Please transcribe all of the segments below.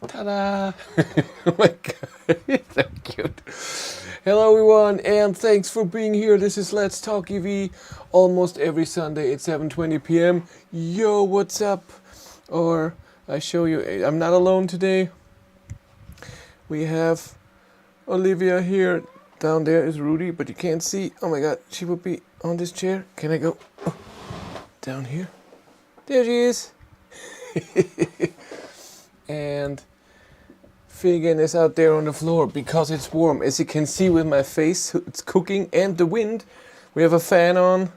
Ta-da! Oh my god, so cute. Hello everyone, and thanks for being here. This is Let's Talk EV, almost every Sunday at 7:20 p.m. Yo, what's up? Or I show you, I'm not alone today. We have Olivia here. Down there is Rudy, but you can't see. Oh my god, she would be on this chair. Can I go down here? There she is. And Figan is out there on the floor because it's warm. As you can see with my face, it's cooking, and the wind. We have a fan on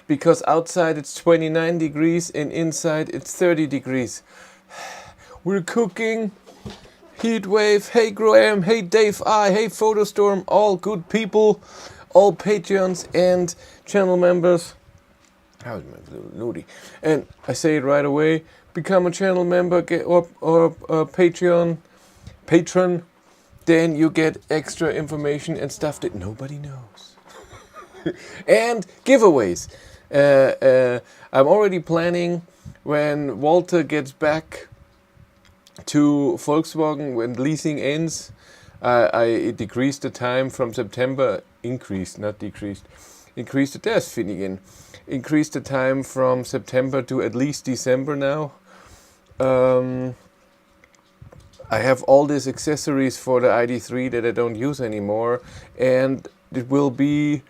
because outside it's 29 degrees and inside it's 30 degrees. We're cooking. Heat wave. Hey Graham. Hey Dave I. Hey Photostorm. All good people. All Patreons and channel members. How's my little nudie? And I say it right away. Become a channel member or a patron, then you get extra information and stuff that nobody knows. And giveaways. I'm already planning when Walter gets back to Volkswagen, when leasing ends. I decreased the time from September, increased, not decreased. Increased the time from September to at least December now. I have all these accessories for the ID3 that I don't use anymore, and it will be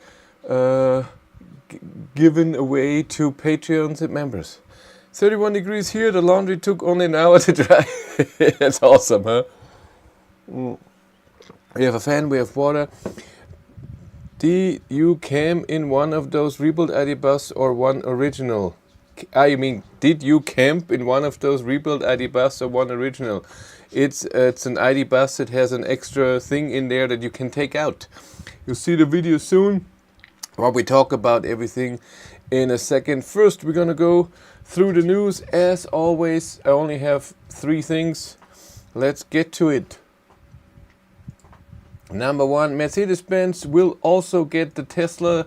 given away to Patreons and members. 31 degrees here, the laundry took only an hour to dry. That's awesome, huh? We have a fan, we have water. Did you camp in one of those rebuilt ID bus or one original? Did you camp in one of those rebuilt ID bus or one original? It's an ID bus that has an extra thing in there that you can take out. You'll see the video soon, while we talk about everything in a second. First, we're gonna go through the news. As always, I only have 3 things. Let's get to it. Number 1, Mercedes-Benz will also get the Tesla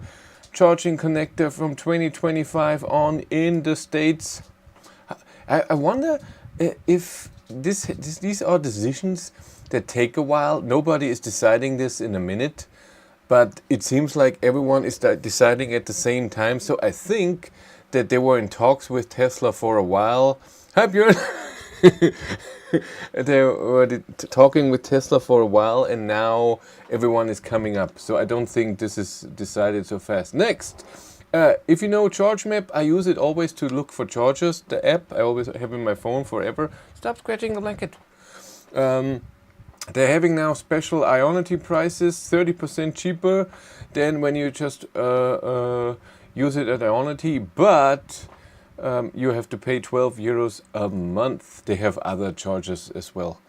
charging connector from 2025 on in the States. I wonder if these are decisions that take a while. Nobody is deciding this in a minute, but it seems like everyone is deciding at the same time. So I think that they were in talks with Tesla for a while. Hi Björn! They were talking with Tesla for a while, and now everyone is coming up. So I don't think this is decided so fast. Next, if you know Charge Map, I use it always to look for chargers. The app I always have in my phone forever. Stop scratching the blanket. They're having now special Ionity prices, 30% cheaper than when you just use it at Ionity, but you have to pay 12 euros a month. They have other charges as well.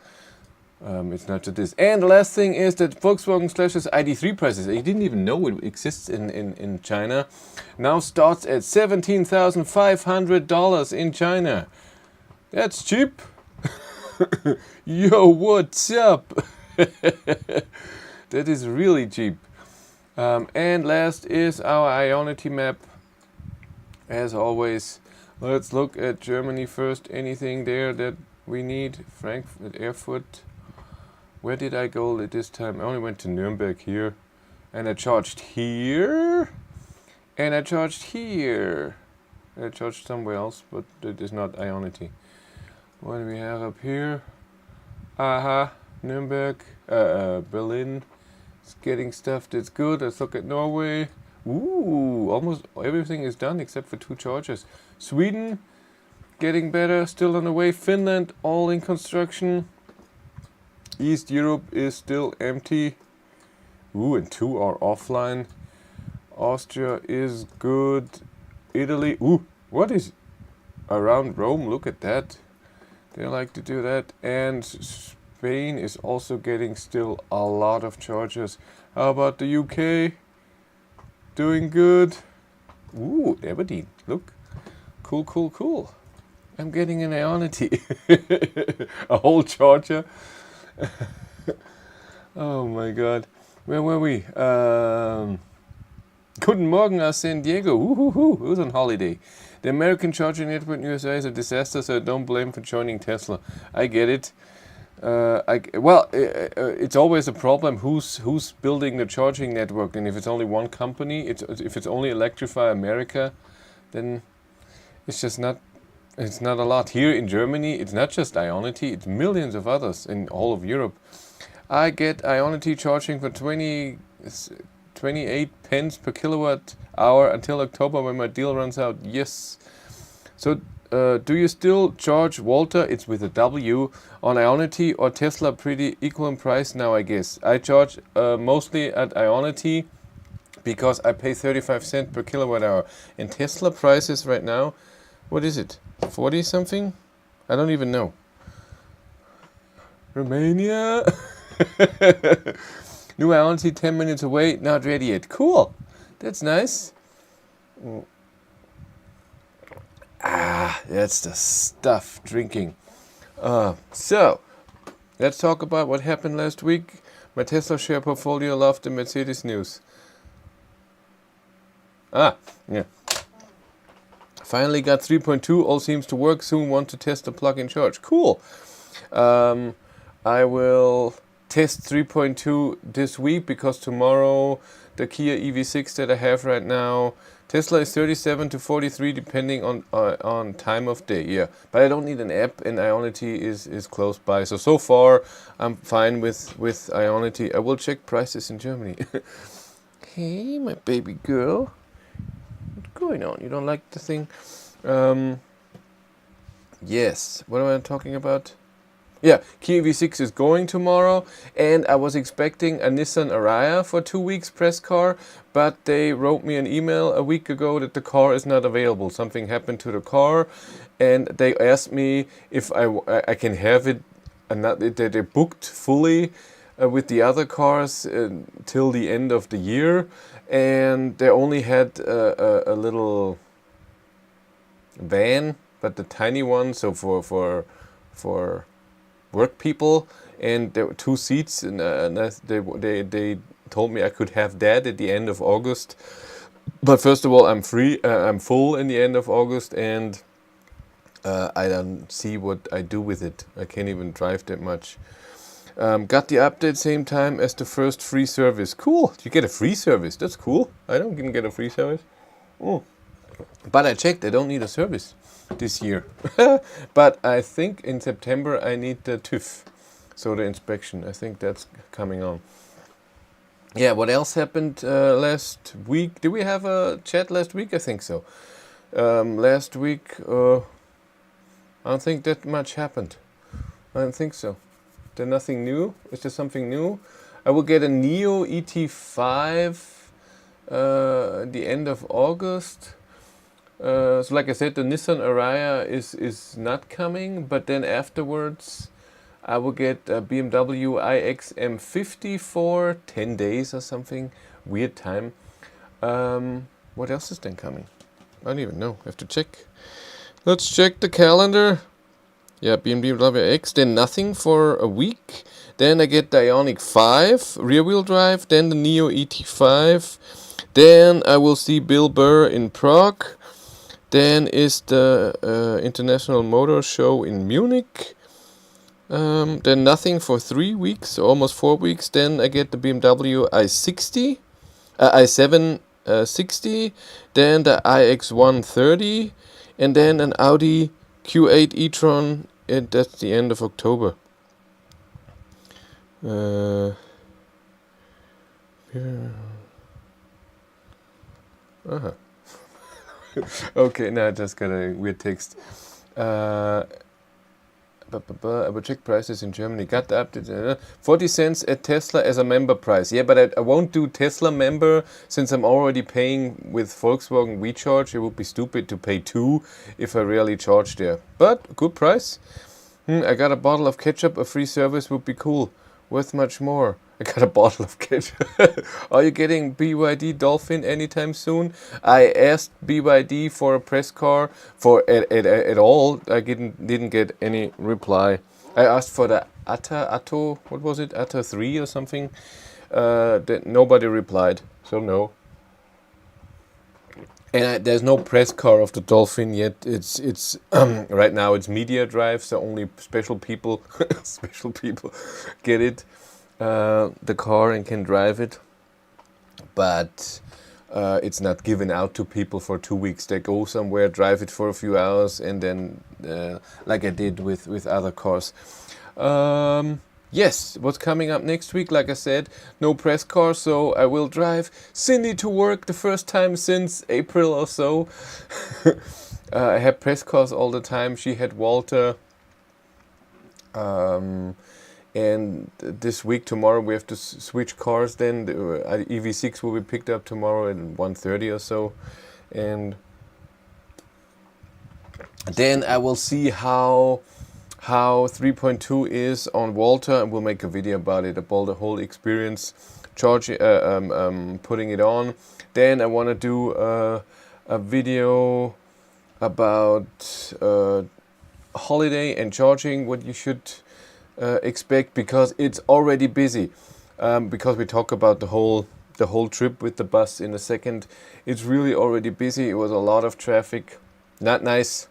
It's not just this. And the last thing is that Volkswagen slashes ID3 prices. I didn't even know it exists in China. Now starts at $17,500 in China. That's cheap. Yo, what's up? That is really cheap. And last is our Ionity map. As always, let's look at Germany first. Anything there that we need? Frankfurt, Erfurt. Where did I go this time? I only went to Nuremberg here. And I charged here. And I charged here. I charged somewhere else, but it is not Ionity. What do we have up here? Aha, Nuremberg, Berlin. It's getting stuff that's good. Let's look at Norway. Ooh, almost everything is done except for 2 chargers. Sweden, getting better, still on the way. Finland, all in construction. East Europe is still empty. Ooh, and 2 are offline. Austria is good. Italy, ooh, what is around Rome? Look at that. They like to do that. And Spain is also getting still a lot of chargers. How about the UK? Doing good. Ooh, Aberdeen. Look. Cool, cool, cool. I'm getting an Ionity. A whole charger. Oh my god. Where were we? Guten Morgen aus San Diego. Who's on holiday? The American charging network in USA is a disaster, so don't blame for joining Tesla. I get it. It's always a problem who's building the charging network, and if it's only one company, if it's only Electrify America, then it's just not. It's not a lot. Here in Germany, it's not just Ionity, it's millions of others in all of Europe. I get Ionity charging for 28 pence per kilowatt hour until October when my deal runs out. Yes. So, do you still charge Walter, it's with a W, on Ionity or Tesla pretty equal in price now, I guess? I charge mostly at Ionity because I pay 35 cents per kilowatt hour. And Tesla prices right now, what is it? 40 something? I don't even know. Romania? New Ionity 10 minutes away, not ready yet. Cool. That's nice. That's the stuff, drinking. So, let's talk about what happened last week. My Tesla share portfolio loved the Mercedes news. Yeah. Finally got 3.2, all seems to work. Soon want to test the plug-in charge. Cool. I will test 3.2 this week because tomorrow the Kia EV6 that I have right now, Tesla is 37 to 43 depending on time of day. Yeah, but I don't need an app, and Ionity is close by. So far I'm fine with Ionity. I will check prices in Germany. Hey, my baby girl. What's going on? You don't like the thing? Yes. What am I talking about? Yeah, Kia EV6 is going tomorrow, and I was expecting a Nissan Ariya for 2 weeks press car, but they wrote me an email a week ago that the car is not available. Something happened to the car, and they asked me if I can have it. They booked fully with the other cars till the end of the year, and they only had a little van, but the tiny one, so for work people, and there were 2 seats, and they told me I could have that at the end of August. But first of all, I'm full in the end of August, and I don't see what I do with it. I can't even drive that much. Got the update same time as the first free service. Cool. You get a free service. That's cool. I don't even get a free service. But I checked. I don't need a service this year. But I think in September I need the TÜV. So the inspection. I think that's coming on. Yeah, what else happened last week? Did we have a chat last week? I think so. Last week, I don't think that much happened. I don't think so. There's nothing new. Is there something new? I will get a Neo ET5 at the end of August. So like I said, the Nissan Ariya is not coming, but then afterwards I will get a BMW iX M50 for 10 days or something. Weird time. What else is then coming? I don't even know. I have to check. Let's check the calendar. Yeah, BMW X, then nothing for a week. Then I get the Ioniq 5 rear-wheel drive, then the Neo ET5. Then I will see Bill Burr in Prague. Then is the International Motor Show in Munich. Then nothing for 3 weeks, almost 4 weeks. Then I get the BMW i7 60. Then the iX 130. And then an Audi Q8 e-tron, and that's the end of October. Okay, now I just got a weird text. I will check prices in Germany. Got the update. 40 cents at Tesla as a member price. Yeah, but I won't do Tesla member since I'm already paying with Volkswagen WeCharge. It would be stupid to pay 2 if I really charge there. But good price. I got a bottle of ketchup. A free service would be cool. Worth much more. I got a bottle of ketchup. Are you getting BYD Dolphin anytime soon? I asked BYD for a press car for at all. I didn't get any reply. I asked for the Atto, what was it? Atto 3 or something. That nobody replied. So no. And there's no press car of the Dolphin yet. It's right now it's media drive, so only special people special people get it, the car, and can drive it. But it's not given out to people for 2 weeks. They go somewhere, drive it for a few hours, and then like I did with other cars. Yes, what's coming up next week? Like I said, no press car, so I will drive Cindy to work the first time since April or so. I had press cars all the time. She had Walter. And this week, tomorrow, we have to switch cars then. The EV6 will be picked up tomorrow at 1:30 or so. And then I will see how 3.2 is on Walter, and we'll make a video about it, about the whole experience, putting it on. Then I want to do a video about holiday and charging, what you should expect, because it's already busy. Because we talk about the whole trip with the bus in a second. It's really already busy. It was a lot of traffic, not nice.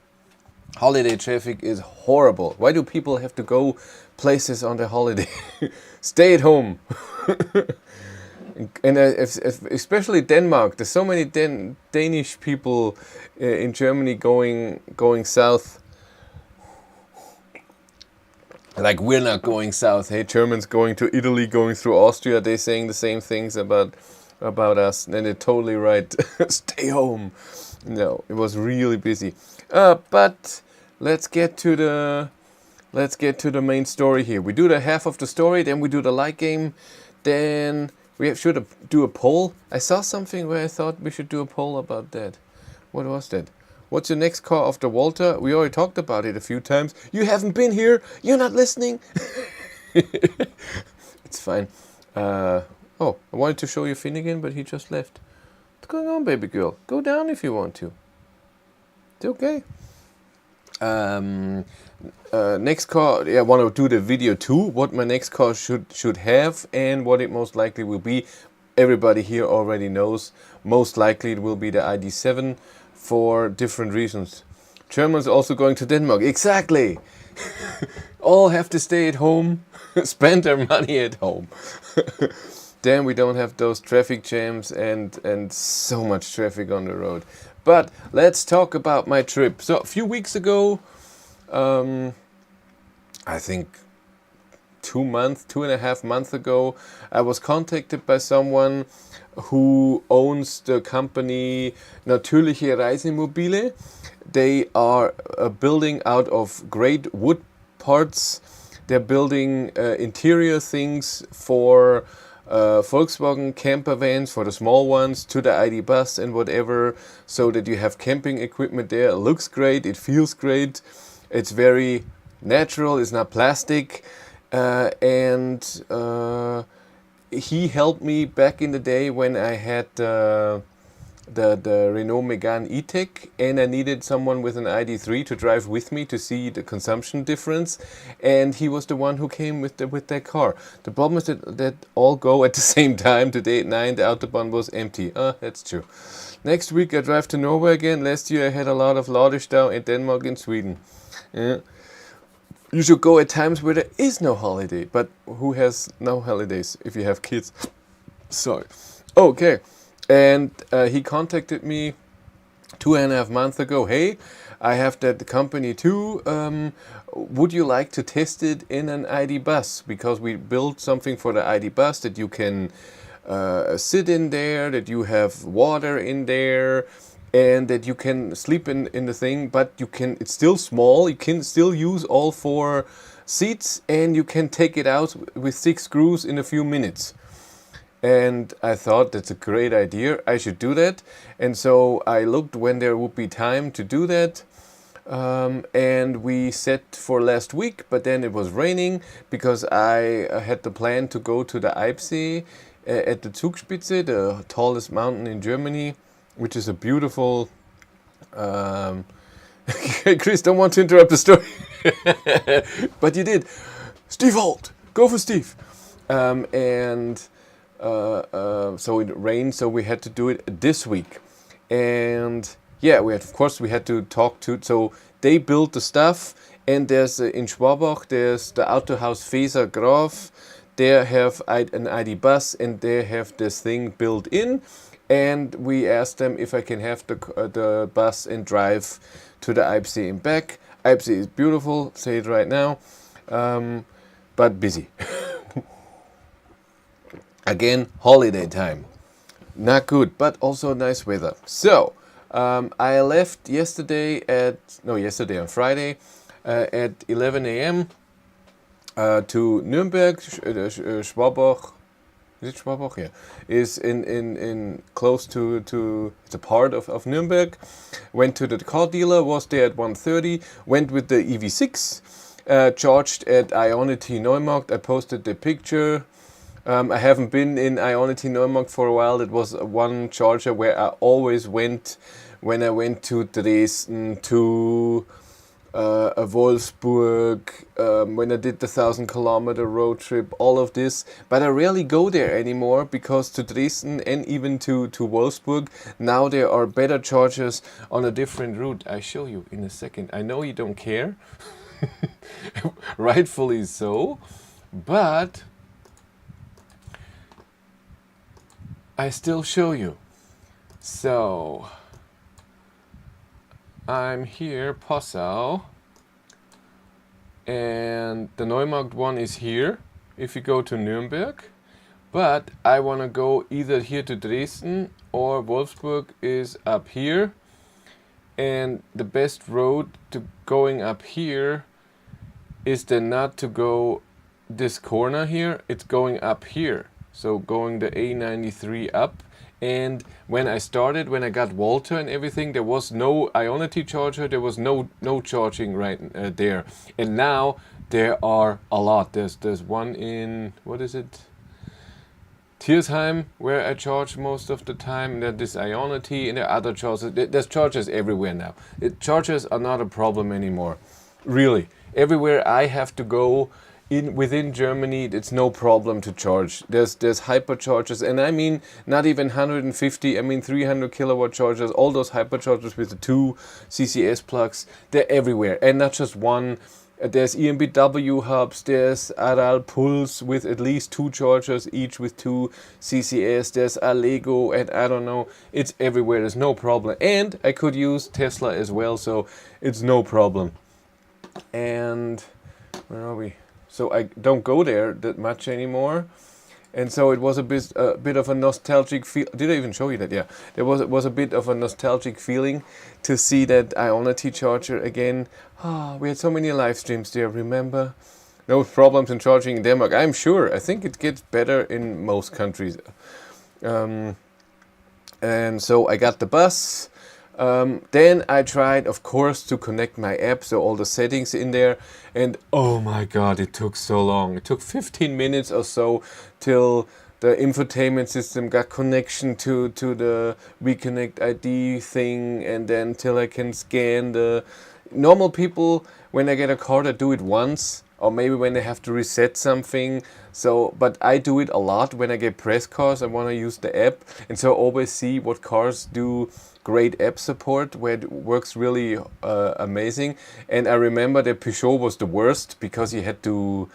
Holiday traffic is horrible. Why do people have to go places on their holiday? Stay at home. And especially Denmark. There's so many Danish people in Germany going south. Like, we're not going south. Hey, Germans going to Italy, going through Austria. They're saying the same things about us, and they're totally right. Stay home. No, it was really busy. But let's get to the main story here. We do the half of the story, then we do the light game, then we should do a poll. I saw something where I thought we should do a poll about that. What was that? What's your next car after Walter? We already talked about it a few times. You haven't been here. You're not listening. It's fine. Oh, I wanted to show you Finnegan, but he just left. What's going on, baby girl? Go down if you want to. It's okay. Next car, I want to do the video too, what my next car should have and what it most likely will be. Everybody here already knows, most likely it will be the ID7 for different reasons. Germans also going to Denmark, exactly. All have to stay at home, spend their money at home. Then we don't have those traffic jams and so much traffic on the road. But let's talk about my trip. So a few weeks ago, I think 2.5 months ago, I was contacted by someone who owns the company Natürliche Reisemobile. They are building out of great wood parts. They're building interior things for Volkswagen camper vans, for the small ones, to the ID bus and whatever, so that you have camping equipment there. It looks great, it feels great, it's very natural, it's not plastic, and he helped me back in the day when I had the Renault Megane E-Tech, and I needed someone with an ID3 to drive with me to see the consumption difference, and he was the one who came with that car. The problem is that all go at the same time. Today at 9 the Autobahn was empty. That's true. Next week I drive to Norway again. Last year I had a lot of Ladestau in Denmark and Sweden. You should go at times where there is no holiday, but who has no holidays if you have kids? Sorry. Okay. And he contacted me 2.5 months ago. Hey, I have that company too. Would you like to test it in an ID bus? Because we built something for the ID bus that you can sit in there, that you have water in there, and that you can sleep in the thing, but it's still small. You can still use all 4 seats, and you can take it out with 6 screws in a few minutes. And I thought that's a great idea. I should do that. And so I looked when there would be time to do that. And we set for last week, but then it was raining because I had the plan to go to the Eibsee at the Zugspitze, the tallest mountain in Germany, which is a beautiful... Chris, don't want to interrupt the story. But you did. Steve Holt! Go for Steve! So it rained, so we had to do it this week. And yeah, of course we had to talk to, so they built the stuff, and there's in Schwabach, there's the Autohaus Feser Graf. They have an ID bus, and they have this thing built in, and we asked them if I can have the bus and drive to the Eibsee and back. Eibsee is beautiful, say it right now, but busy. Again, holiday time. Not good, but also nice weather. So, I left yesterday on Friday at 11 a.m. To Nürnberg. Schwabach. Is it Schwabach? Yeah. Is in close to it's a part of Nürnberg. Went to the car dealer, was there at 1:30. Went with the EV6. Charged at Ionity Neumarkt. I posted the picture. I haven't been in Ionity Neumarkt for a while. It was one charger where I always went when I went to Dresden, to Wolfsburg, when I did the 1,000-kilometer road trip, all of this. But I rarely go there anymore, because to Dresden and even to Wolfsburg, now there are better chargers on a different route. I show you in a second. I know you don't care, rightfully so, but I still show you. So I'm here, Passau, and the Neumarkt one is here if you go to Nürnberg, but I want to go either here to Dresden or Wolfsburg is up here, and the best road to going up here is then not to go this corner here, it's going up here. So going the A93 up, and when I got Walter and everything, there was no Ionity charger, there was no charging right there. And now there are a lot. There's one in, what is it? Tiersheim, where I charge most of the time. There's this Ionity, and there are other chargers. There's chargers everywhere now. Chargers are not a problem anymore. Really. Everywhere I have to go, within Germany, it's no problem to charge. There's hyperchargers, and I mean not even 150, I mean 300 kilowatt chargers, all those hyperchargers with the 2 CCS plugs, they're everywhere, and not just one. There's EMBW hubs, there's Aral Pulse with at least 2 chargers, each with 2 CCS, there's Allego, and I don't know, it's everywhere, there's no problem. And I could use Tesla as well, so it's no problem. And where are we? So I don't go there that much anymore, and so it was a bit of a nostalgic feel. Did I even show you that? Yeah, it was a bit of a nostalgic feeling to see that Ionity charger again. We had so many live streams there. Remember? No problems in charging in Denmark. I'm sure. I think it gets better in most countries. And so I got the bus. Then I tried, of course, to connect my app, so all the settings in there, and oh my god, it took so long. It took 15 minutes or so till the infotainment system got connection to the Reconnect ID thing, and then till I can scan the normal people. When I get a car, they do it once, or maybe when they have to reset something. So, but I do it a lot when I get press cars. I want to use the app, and so I always see what cars do great app support, where it works really amazing. And I remember that Peugeot was the worst, because you had to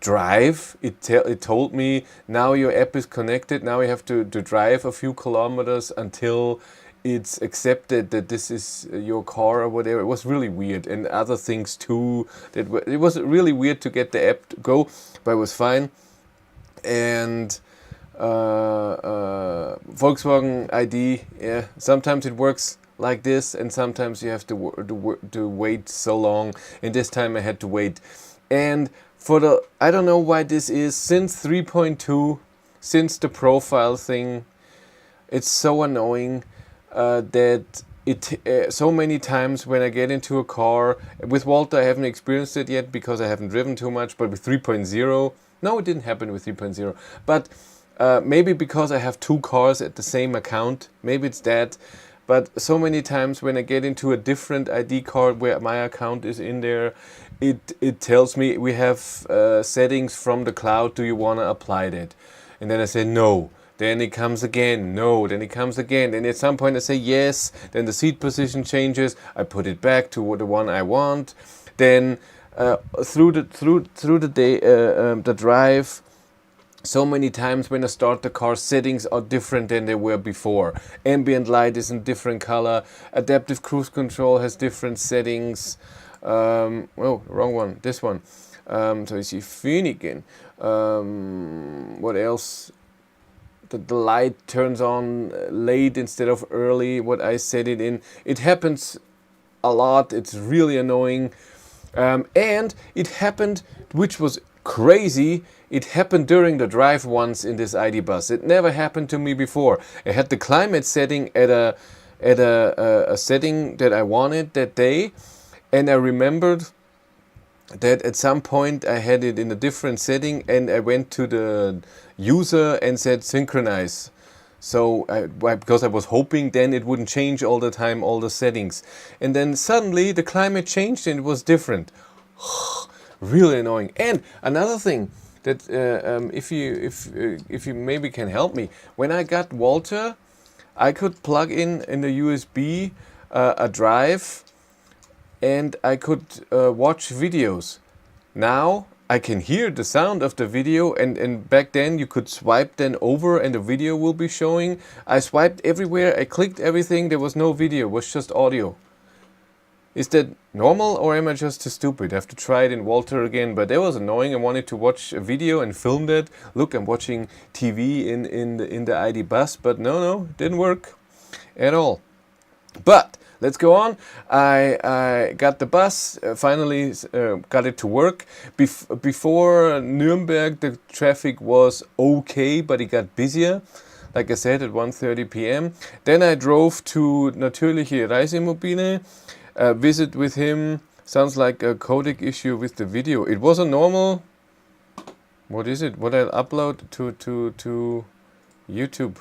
drive. It told me, now your app is connected, now you have to drive a few kilometers until it's accepted that this is your car or whatever. It was really weird, and other things too. It was really weird to get the app to go, but it was fine. And Volkswagen ID, yeah, sometimes it works like this, and sometimes you have to wait so long, and this time I had to wait. And I don't know why this is, since 3.2, since the profile thing, it's so annoying that so many times when I get into a car, with Walter I haven't experienced it yet because I haven't driven too much, but with 3.0, no, it didn't happen with 3.0, but maybe because I have 2 cars at the same account, maybe it's that. But so many times when I get into a different ID card where my account is in there, it tells me we have settings from the cloud, do you want to apply that? And then I say no. Then it comes again, no, then it comes again. Then at some point I say yes, then the seat position changes, I put it back to the one I want. Then through the day, the drive, so many times when I start the car, settings are different than they were before. Ambient light is in different color. Adaptive cruise control has different settings. Oh, wrong one. This one. So you see Föhnigen. What else? The light turns on late instead of early. What I set it in. It happens a lot. It's really annoying. And it happened, which was crazy. It happened during the drive once in this ID bus. It never happened to me before. I had the climate setting at a setting that I wanted that day, and I remembered that at some point I had it in a different setting, and I went to the user and said synchronize. So because I was hoping then it wouldn't change all the time, all the settings, and then suddenly the climate changed and it was different. Really annoying. And another thing that if you maybe can help me, when I got Walter, I could plug in the USB a drive, and I could watch videos. Now I can hear the sound of the video, and back then you could swipe then over and the video will be showing. I swiped everywhere, I clicked everything, there was no video, it was just audio. Is that normal, or am I just too stupid? I have to try it in Walter again, but that was annoying. I wanted to watch a video and film that. Look, I'm watching TV in the ID bus, but no, it didn't work at all. But let's go on. I got the bus, finally got it to work. Before Nuremberg, the traffic was okay, but it got busier. Like I said, at 1:30 p.m. Then I drove to Natürliche Reisemobile. Visit with him. Sounds like a codec issue with the video. It was a normal. What is it? What I'll upload to YouTube.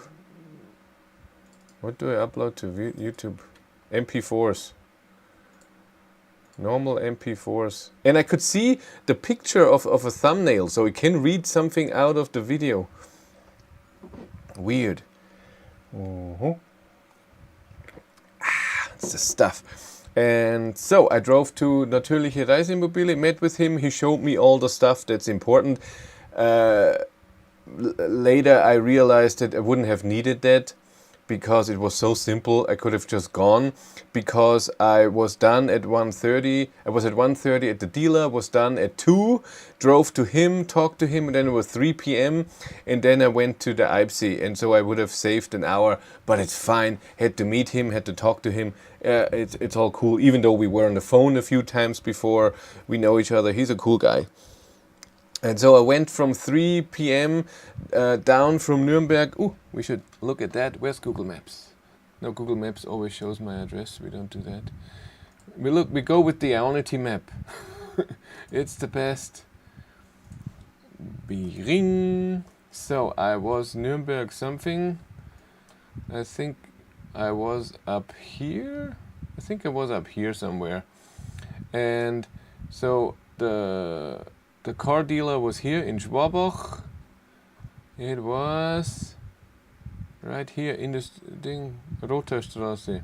What do I upload to YouTube? MP4s. Normal MP4s. And I could see the picture of a thumbnail, so it can read something out of the video. Weird. It's the stuff. And so I drove to Natürliche Reisemobile, met with him. He showed me all the stuff that's important. Later I realized that I wouldn't have needed that because it was so simple. I could have just gone, because I was done at 1:30. I was at 1:30 at the dealer, was done at 2, drove to him, talked to him, and then it was 3 p.m. and then I went to the Eibsee, and so I would have saved an hour, but it's fine. Had to meet him, had to talk to him. It's all cool, even though we were on the phone a few times before. We know each other. He's a cool guy. And so I went from 3 p.m. Down from Nuremberg. Ooh, we should look at that. Where's Google Maps? No, Google Maps always shows my address. We don't do that. We go with the Ionity map. It's the best. Bering. So I was Nuremberg something. I think I was up here. I think I was up here somewhere. And so the car dealer was here in Schwabach. It was right here in this thing, Roterstraße.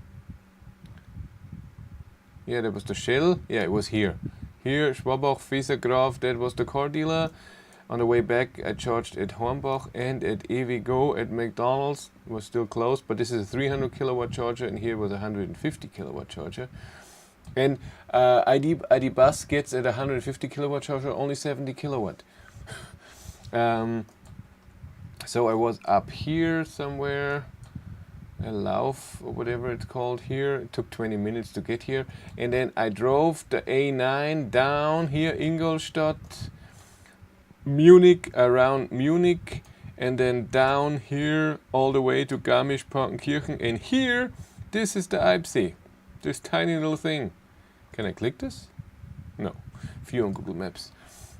Yeah, that was the Shell. Yeah, it was here. Here, Schwabach, Fesergraf, that was the car dealer. On the way back, I charged at Hornbach and at EVgo at McDonald's. It was still closed, but this is a 300 kilowatt charger, and here was a 150 kilowatt charger. And ID Bus gets at a 150 kilowatt charger only 70 kilowatt. So I was up here somewhere, a Lauf or whatever it's called here. It took 20 minutes to get here. And then I drove the A9 down here, Ingolstadt, Munich, around Munich, and then down here all the way to Garmisch-Partenkirchen. And here, this is the Eibsee, this tiny little thing. Can I click this? No. View on Google Maps.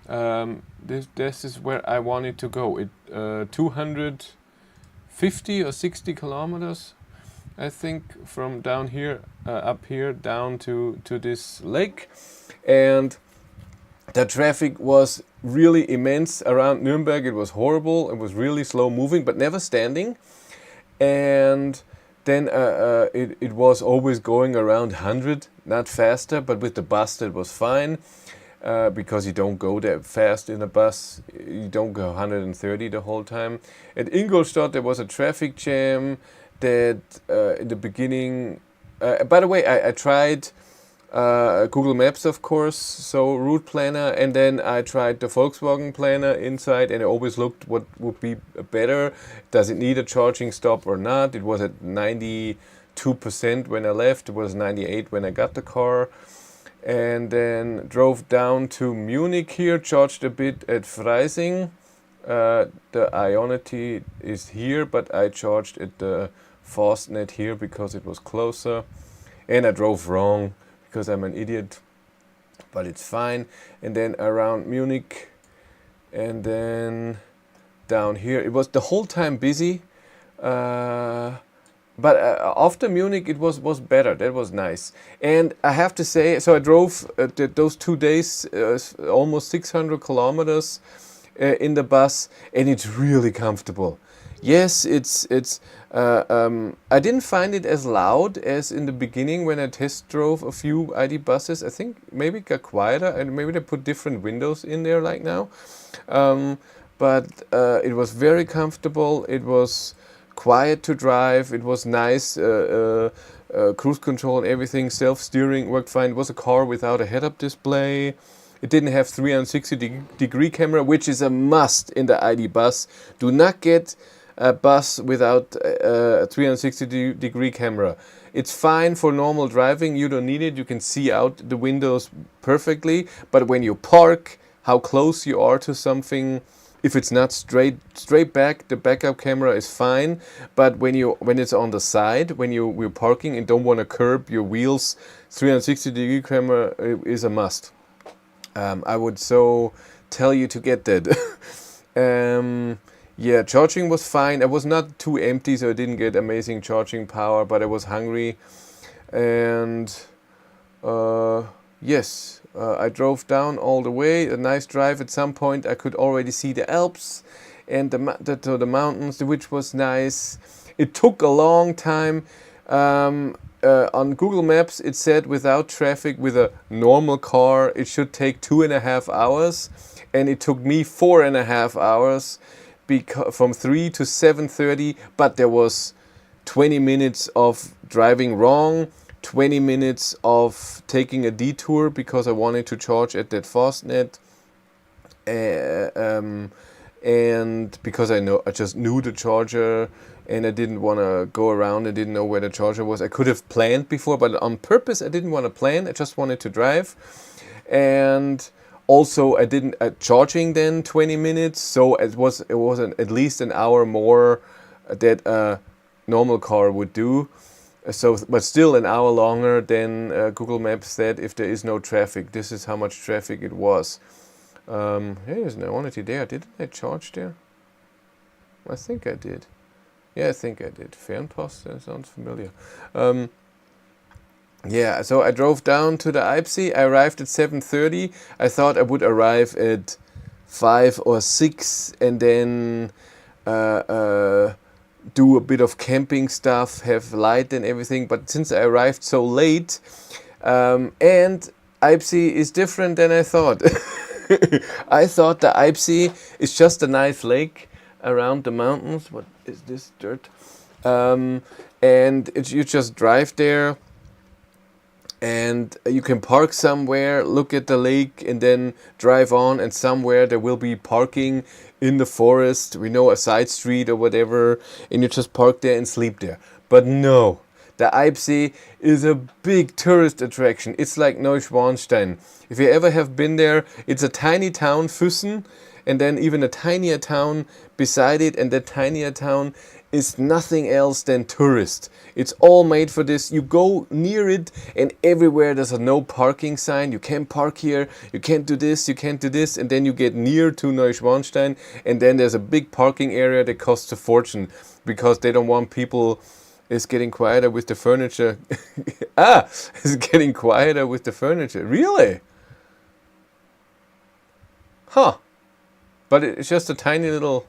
This is where I wanted to go. It 250 or 60 kilometers, I think, from down here, up here, down to this lake. And The traffic was really immense around Nuremberg. It was horrible. It was really slow moving, but never standing. And then it was always going around 100, not faster, but with the bus it was fine. Because you don't go that fast in a bus. You don't go 130 the whole time. At Ingolstadt there was a traffic jam that in the beginning... by the way, I tried Google Maps, of course, so route planner, and then I tried the Volkswagen planner inside, and I always looked what would be better. Does it need a charging stop or not? It was at 92% when I left. It was 98 when I got the car. And then drove down to Munich here, charged a bit at Freising. The Ionity is here, but I charged at the Fastnet here because it was closer. And I drove wrong because I'm an idiot, but it's fine. And then around Munich, and then down here. It was the whole time busy. But after Munich, it was better. That was nice. And I have to say, so I drove those 2 days, almost 600 kilometers in the bus, and it's really comfortable. Yes, I didn't find it as loud as in the beginning when I test drove a few ID buses. I think maybe it got quieter, and maybe they put different windows in there like now. But it was very comfortable. It was quiet to drive. It was nice. Cruise control and everything. Self-steering worked fine. It was a car without a head-up display. It didn't have 360-degree camera, which is a must in the ID bus. Do not get a bus without a 360-degree camera. It's fine for normal driving. You don't need it. You can see out the windows perfectly. But when you park, how close you are to something, if it's not straight back, the backup camera is fine. But when it's on the side, when you're parking and don't want to curb your wheels, 360-degree camera is a must. I would so tell you to get that. Yeah, charging was fine. I was not too empty, so I didn't get amazing charging power, but I was hungry. And yes, I drove down all the way. A nice drive. At some point, I could already see the Alps and the mountains, which was nice. It took a long time. On Google Maps, it said without traffic, with a normal car, it should take 2.5 hours. And it took me 4.5 hours from 3 to 7:30. But there was 20 minutes of driving wrong, 20 minutes of taking a detour because I wanted to charge at that Fastnet. And because I just knew the charger, and I didn't want to go around. I didn't know where the charger was. I could have planned before, but on purpose I didn't want to plan. I just wanted to drive. And also I didn't charging then 20 minutes, so it was at least an hour more that a normal car would do. So, but still an hour longer than Google Maps said if there is no traffic. This is how much traffic it was. Hey, there's an Ionity there. Didn't I charge there? I think I did. Yeah, I think I did. Fernpost, that sounds familiar. Yeah, so I drove down to the Eibsee. I arrived at 7:30. I thought I would arrive at 5 or 6 and then do a bit of camping stuff, have light and everything. But since I arrived so late, and Eibsee is different than I thought. I thought the Eibsee is just a nice lake around the mountains. What is this dirt? And you just drive there, and you can park somewhere, look at the lake, and then drive on, and somewhere there will be parking in the forest, we know, a side street or whatever, and you just park there and sleep there. But no, the Eibsee is a big tourist attraction. It's like Neuschwanstein. If you ever have been there, it's a tiny town, Füssen, and then even a tinier town beside it, and that tinier town is nothing else than tourist. It's all made for this. You go near it, and everywhere there's a no parking sign. You can't park here, you can't do this, you can't do this, and then you get near to Neuschwanstein, and then there's a big parking area that costs a fortune because they don't want people. It's getting quieter with the furniture. It's getting quieter with the furniture. Really? Huh. But it's just a tiny little...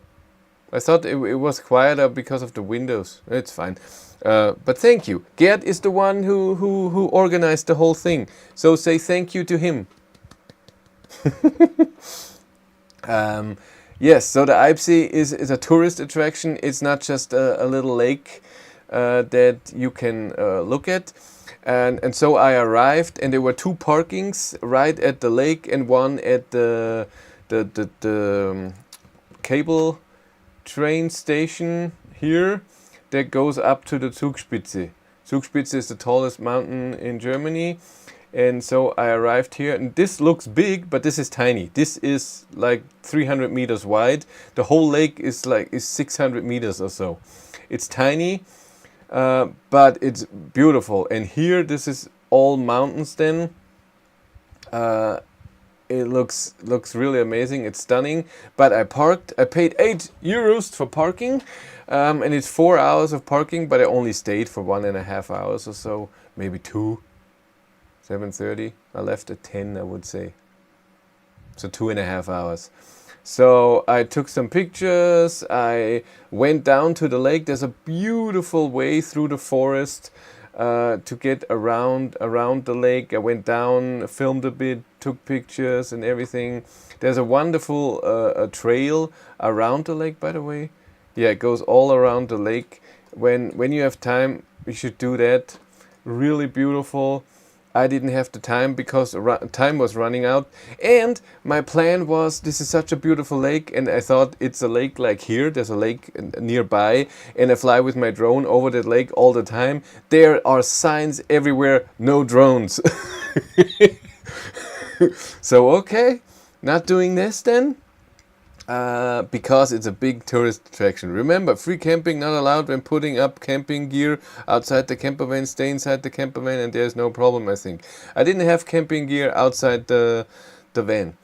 I thought it was quieter because of the windows. It's fine. But thank you. Gerd is the one who organized the whole thing. So say thank you to him. Yes, so the Eibsee is a tourist attraction. It's not just a little lake that you can look at. And so I arrived, and there were 2 parkings right at the lake and one at the cable train station here that goes up to the Zugspitze. Zugspitze is the tallest mountain in Germany. And so I arrived here, and this looks big, but this is tiny. This is like 300 meters wide. The whole lake is 600 meters or so. It's tiny, but it's beautiful. And here, this is all mountains then. It looks really amazing. It's stunning. But I parked. I paid €8 for parking, and it's 4 hours of parking. But I only stayed for 1.5 hours or so, maybe 2. 7:30. I left at 10, I would say. So 2.5 hours. So I took some pictures. I went down to the lake. There's a beautiful way through the forest to get around the lake. I went down, filmed a bit, took pictures and everything. There's a wonderful trail around the lake, by the way. Yeah, it goes all around the lake. When you have time, you should do that. Really beautiful. I didn't have the time because time was running out. And my plan was, this is such a beautiful lake, and I thought it's a lake like here. There's a lake nearby, and I fly with my drone over that lake all the time. There are signs everywhere, no drones. So, okay, not doing this then. Because it's a big tourist attraction. Remember, free camping not allowed when putting up camping gear outside the camper van. Stay inside the camper van and there's no problem, I think. I didn't have camping gear outside the van.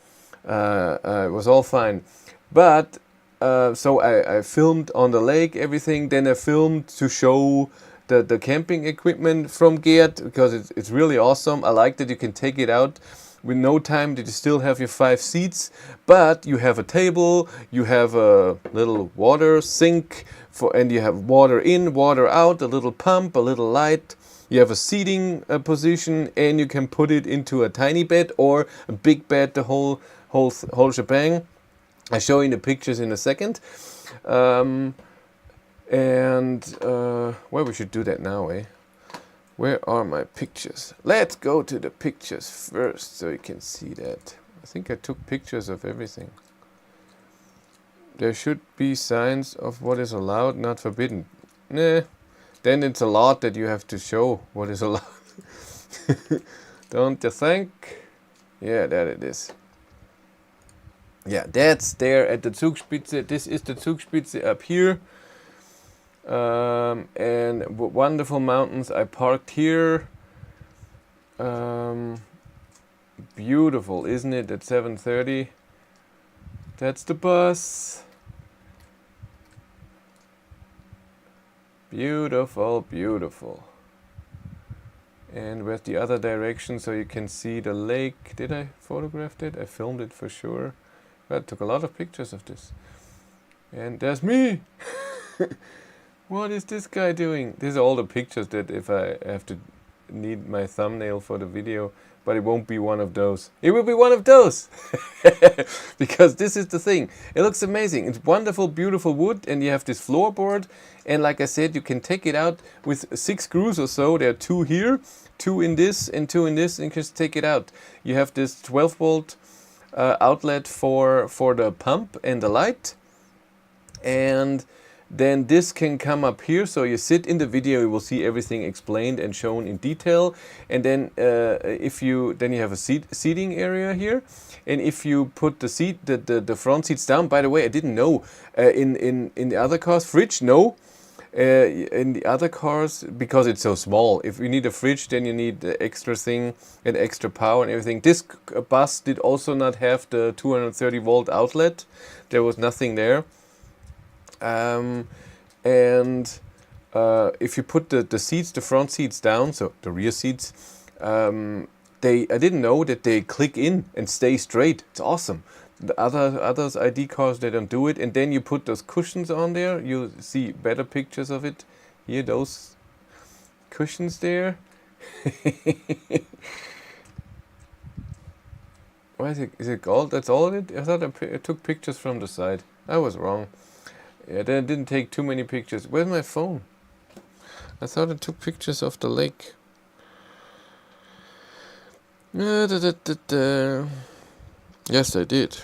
It was all fine. But, so I filmed on the lake, everything. Then I filmed to show the camping equipment from Gerd, because it's really awesome. I like that you can take it out with no time, that you still have your 5 seats, but you have a table, you have a little water sink, and you have water in, water out, a little pump, a little light. You have a seating position, and you can put it into a tiny bed or a big bed, the whole shebang. I'll show you the pictures in a second. Well, we should do that now, eh? Where are my pictures? Let's go to the pictures first so you can see that. I think I took pictures of everything. There should be signs of what is allowed, not forbidden. Nah, then it's a lot that you have to show what is allowed. Don't you think? Yeah, there it is. Yeah, that's there at the Zugspitze. This is the Zugspitze up here. And wonderful mountains. I parked here. Beautiful, isn't it? At 7:30. That's the bus. Beautiful, beautiful. And where's the other direction so you can see the lake? Did I photograph it? I filmed it for sure. I took a lot of pictures of this. And there's me. What is this guy doing? These are all the pictures that if I have to need my thumbnail for the video, but it won't be one of those. It will be one of those! Because this is the thing. It looks amazing. It's wonderful, beautiful wood, and you have this floorboard. And like I said, you can take it out with 6 screws or so. There are 2 here, 2 in this, and 2 in this, and just take it out. You have this 12-volt outlet for the pump and the light. And then this can come up here, so you sit in the video, you will see everything explained and shown in detail. And then then you have a seating area here. And if you put the front seats down, by the way, I didn't know in the other cars, fridge, no. In the other cars, because it's so small, if you need a fridge, then you need the extra thing and extra power and everything. This bus did also not have the 230-volt outlet. There was nothing there. If you put the seats, the front seats down, so the rear seats, I didn't know that they click in and stay straight. It's awesome. The others ID cars, they don't do it. And then you put those cushions on there. You see better pictures of it. Here, those cushions there. Why is it? Is it gold? That's all of it? I thought I took pictures from the side. I was wrong. Yeah, then I didn't take too many pictures. Where's my phone? I thought I took pictures of the lake. Yes, I did.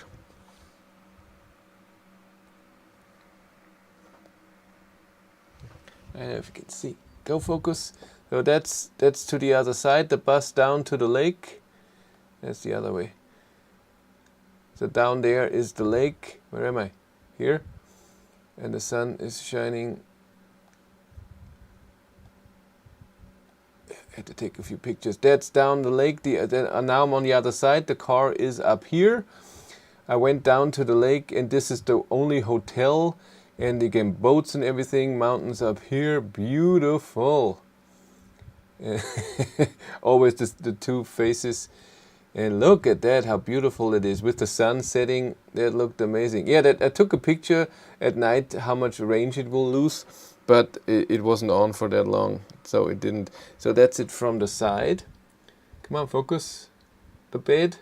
I don't know if you can see. Go focus. So that's to the other side. The bus down to the lake. That's the other way. So down there is the lake. Where am I? Here. And the sun is shining. I had to take a few pictures. That's down the lake. Now I'm on the other side. The car is up here. I went down to the lake, and this is the only hotel. And again, boats and everything. Mountains up here. Beautiful. Always the two faces. And look at that, how beautiful it is with the sun setting. That looked amazing. Yeah, I took a picture at night how much range it will lose, but it wasn't on for that long, so it didn't. So that's it from the side. Come on, focus. The bed.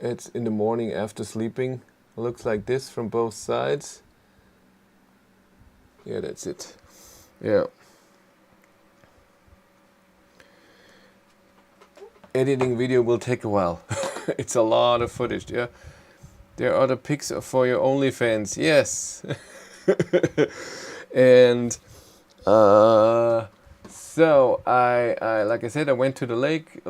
It's in the morning after sleeping. It looks like this from both sides. Yeah, that's it. Yeah. Editing video will take a while. It's a lot of footage, yeah. There are the pics for your OnlyFans, yes. And so I like I said, I went to the lake,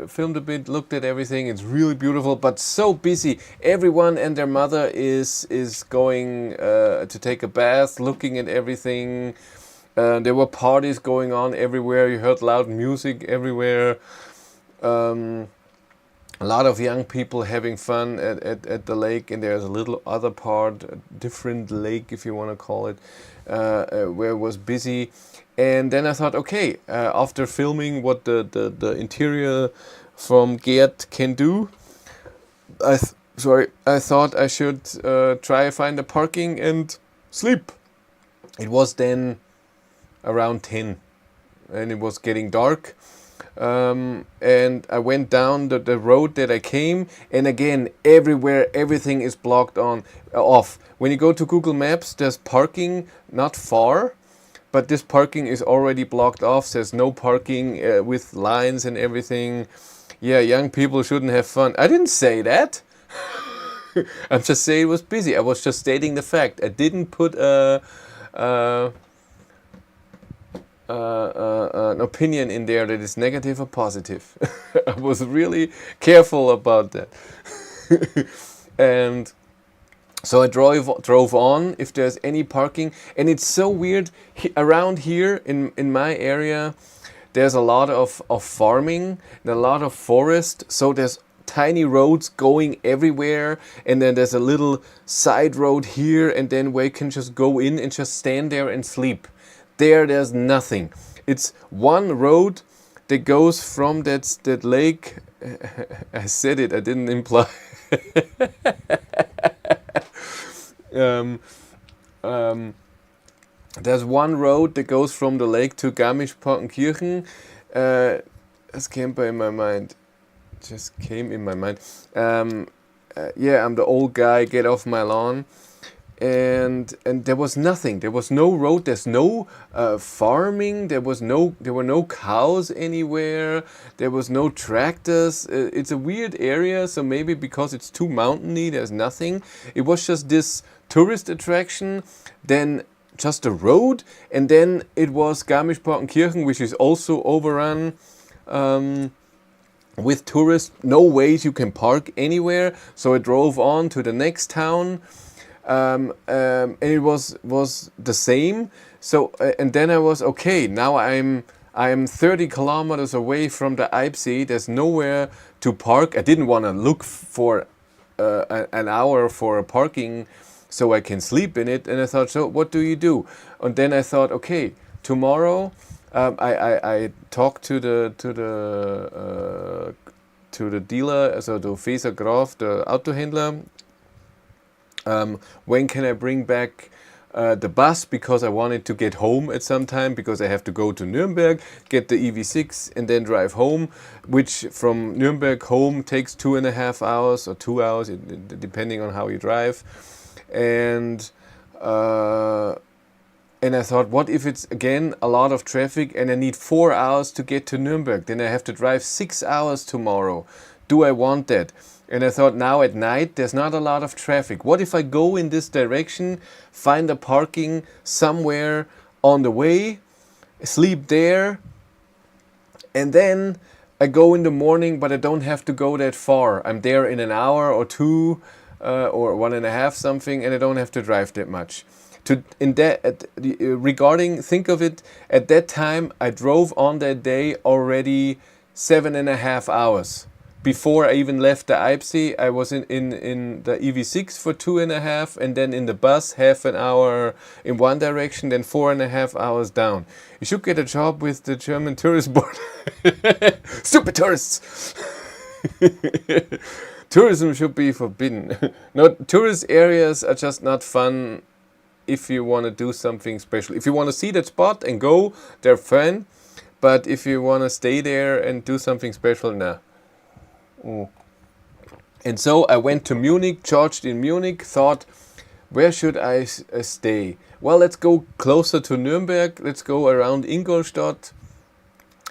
filmed a bit, looked at everything. It's really beautiful, but so busy. Everyone and their mother is going to take a bath, looking at everything. There were parties going on everywhere. You heard loud music everywhere. A lot of young people having fun at the lake, and there's a little other part, a different lake if you want to call it, where it was busy. And then I thought, okay, after filming what the interior from Gerd can do, I thought I should try find a parking and sleep. It was then around 10 and it was getting dark. And I went down the road that I came, and again, everywhere, everything is blocked off. When you go to Google Maps, there's parking not far, but this parking is already blocked off. There's no parking with lines and everything. Yeah, young people shouldn't have fun. I didn't say that. I'm just saying it was busy. I was just stating the fact. I didn't put an opinion in there that is negative or positive. I was really careful about that. And so I drove on if there's any parking. And it's so weird, around here in my area, there's a lot of farming and a lot of forest. So there's tiny roads going everywhere, and then there's a little side road here, and then where you can just go in and just stand there and sleep. There's nothing. It's one road that goes from that lake. I said it, I didn't imply. There's one road that goes from the lake to Garmisch-Partenkirchen. Das came in my mind. Just came in my mind. Yeah, I'm the old guy, get off my lawn. And there was nothing. There was no road. There's no farming. There were no cows anywhere. There was no tractors. It's a weird area. So maybe because it's too mountainy, there's nothing. It was just this tourist attraction. Then just a road, and then it was Garmisch-Partenkirchen, which is also overrun with tourists. No ways you can park anywhere. So I drove on to the next town. And it was the same. So and then I was okay. Now I'm 30 kilometers away from the Eibsee. There's nowhere to park. I didn't want to look for an hour for a parking so I can sleep in it. And I thought, so what do you do? And then I thought, okay, tomorrow I talked to the dealer, also to Feser Graf, the Autohändler. When can I bring back the bus, because I wanted to get home at some time, because I have to go to Nuremberg, get the EV6 and then drive home, which from Nuremberg home takes 2.5 hours or 2 hours, depending on how you drive. And I thought, what if it's again a lot of traffic and I need 4 hours to get to Nuremberg? Then I have to drive 6 hours tomorrow. Do I want that? And I thought, now at night there's not a lot of traffic. What if I go in this direction, find a parking somewhere on the way, sleep there, and then I go in the morning, but I don't have to go that far. I'm there in an hour or two, or 1.5 something, and I don't have to drive that much. Think of it, at that time I drove on that day already 7.5 hours. Before I even left the Eibsee, I was in the EV6 for 2.5, and then in the bus half an hour in one direction, then 4.5 hours down. You should get a job with the German tourist board. Stupid tourists! Tourism should be forbidden. No, tourist areas are just not fun if you want to do something special. If you want to see that spot and go, they're fun. But if you want to stay there and do something special, nah. And so I went to Munich, charged in Munich, thought, where should I stay? Well, let's go closer to Nuremberg. Let's go around Ingolstadt.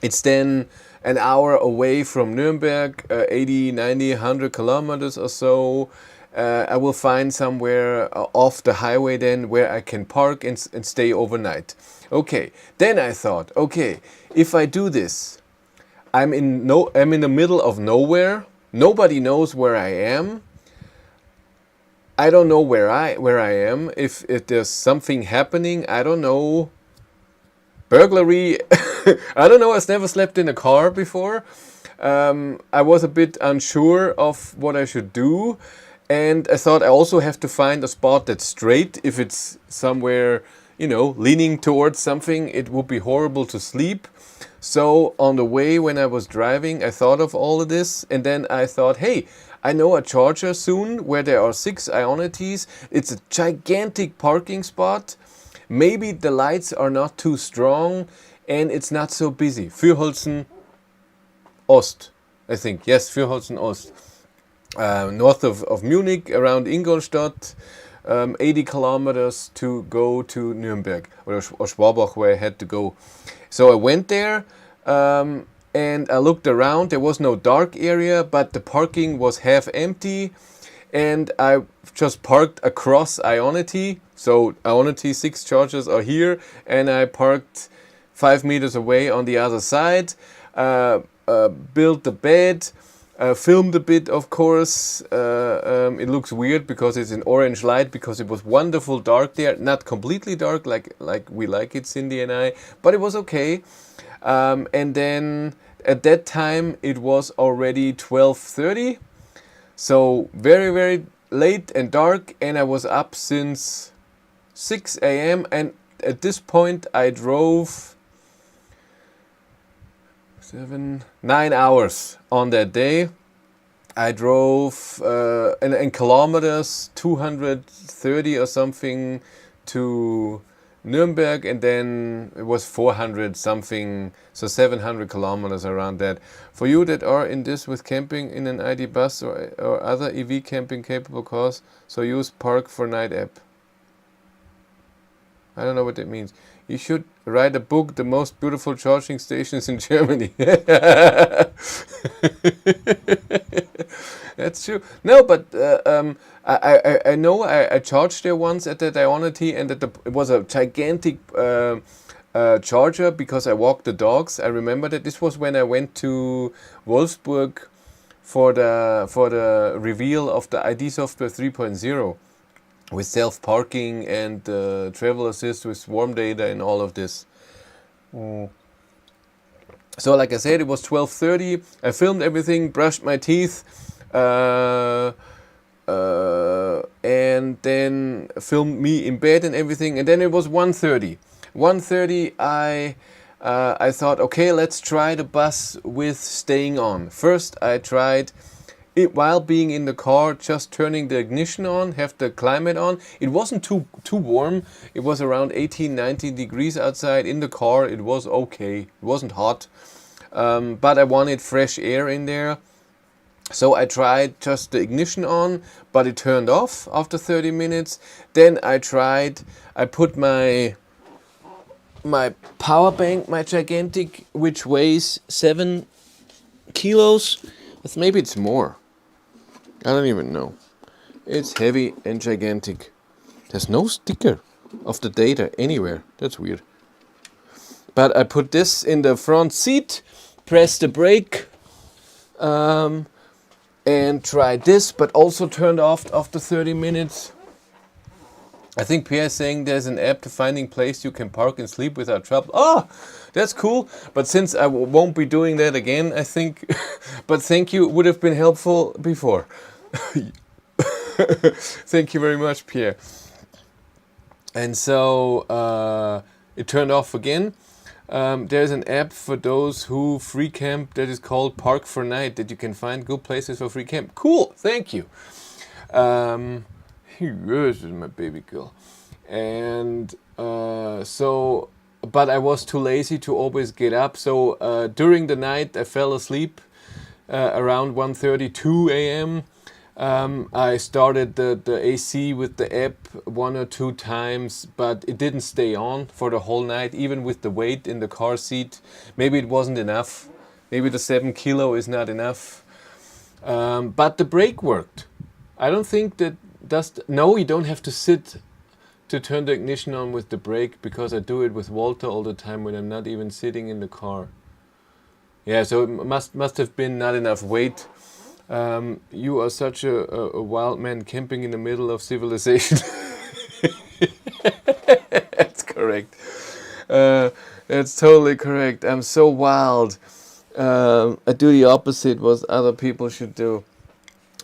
It's then an hour away from Nuremberg, 80, 90, 100 kilometers or so. I will find somewhere off the highway then where I can park and stay overnight. Okay, then I thought, okay, if I do this, I'm in the middle of nowhere. Nobody knows where I am. I don't know where I am. If there's something happening, I don't know. Burglary. I don't know. I've never slept in a car before. I was a bit unsure of what I should do. And I thought I also have to find a spot that's straight. If it's somewhere, leaning towards something, it would be horrible to sleep. So on the way when I was driving, I thought of all of this. And then I thought, hey, I know a charger soon where there are 6 Ionities. It's a gigantic parking spot. Maybe the lights are not too strong and it's not so busy. Fürholzen Ost, I think. Yes, Fürholzen Ost. North of Munich, around Ingolstadt, 80 kilometers to go to Nuremberg, or Schwabach, where I had to go. So I went there and I looked around. There was no dark area, but the parking was half empty. And I just parked across Ionity. So Ionity 6 chargers are here. And I parked 5 meters away on the other side, built the bed. Filmed a bit, of course. It looks weird because it's an orange light, because it was wonderful dark there. Not completely dark like we like it, Cindy and I, but it was okay. And then at that time it was already 12:30, so very, very late and dark, and I was up since 6 a.m. and at this point I drove 9 hours on that day. I drove in kilometers 230 or something to Nuremberg, and then it was 400 something, so 700 kilometers around that. For you that are in this with camping in an ID bus or other EV camping capable cars, so use Park for Night app. I don't know what that means. You should write a book, The Most Beautiful Charging Stations in Germany. That's true. No, but I know I charged there once at that Ionity, and it was a gigantic charger because I walked the dogs. I remember that this was when I went to Wolfsburg for the reveal of the ID software 3.0. With self-parking and travel assist with swarm data and all of this. So like I said, it was 12:30. I filmed everything, brushed my teeth, and then filmed me in bed and everything. And then it was 1:30. 1:30 I I thought, okay, let's try the bus with staying on. First, I tried it while being in the car, just turning the ignition on, have the climate on. It wasn't too warm. It was around 18, 19 degrees outside. In the car, it was okay. It wasn't hot, but I wanted fresh air in there. So I tried just the ignition on, but it turned off after 30 minutes. Then I put my power bank, my gigantic, which weighs 7 kilos. Maybe it's more. I don't even know. It's heavy and gigantic. There's no sticker of the data anywhere. That's weird. But I put this in the front seat, pressed the brake, and tried this, but also turned off after 30 minutes. I think Pierre is saying there's an app to finding place you can park and sleep without trouble. Oh, that's cool. But since I won't be doing that again, I think, but thank you, would have been helpful before. Thank you very much, Pierre. And so it turned off again. There's an app for those who free camp that is called Park for Night that you can find good places for free camp. Cool, thank you. This is my baby girl. And but I was too lazy to always get up. So during the night I fell asleep around 1:32 a.m. I started the AC with the app 1 or 2 times, but it didn't stay on for the whole night, even with the weight in the car seat. Maybe it wasn't enough. Maybe the 7 kilo is not enough. But the brake worked. I don't think that no, you don't have to sit to turn the ignition on with the brake, because I do it with Walter all the time when I'm not even sitting in the car. Yeah, so it must have been not enough weight. You are such a wild man camping in the middle of civilization. That's correct. That's totally correct. I'm so wild. I do the opposite what other people should do.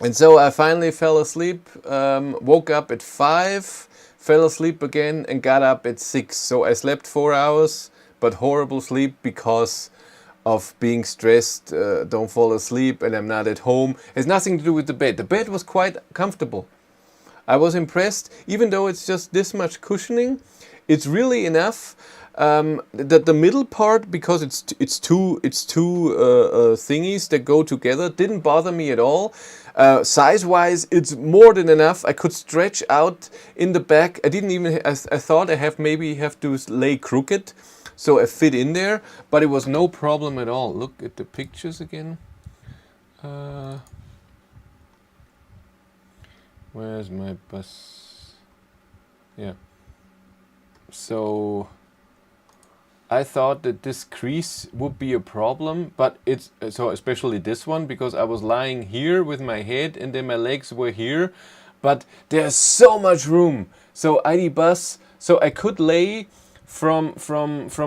And so I finally fell asleep, woke up at 5, fell asleep again and got up at 6. So I slept 4 hours, but horrible sleep because of being stressed, don't fall asleep, and I'm not at home. It has nothing to do with the bed. The bed was quite comfortable. I was impressed, even though it's just this much cushioning. It's really enough. The middle part, because it's two thingies that go together, didn't bother me at all. Size-wise, it's more than enough. I could stretch out in the back. I didn't even. I thought I maybe have to lay crooked, so I fit in there. But it was no problem at all. Look at the pictures again. Where's my bus? Yeah. So I thought that this crease would be a problem, but it's so especially this one, because I was lying here with my head and then my legs were here, but there's so much room. So ID bus, so I could lay from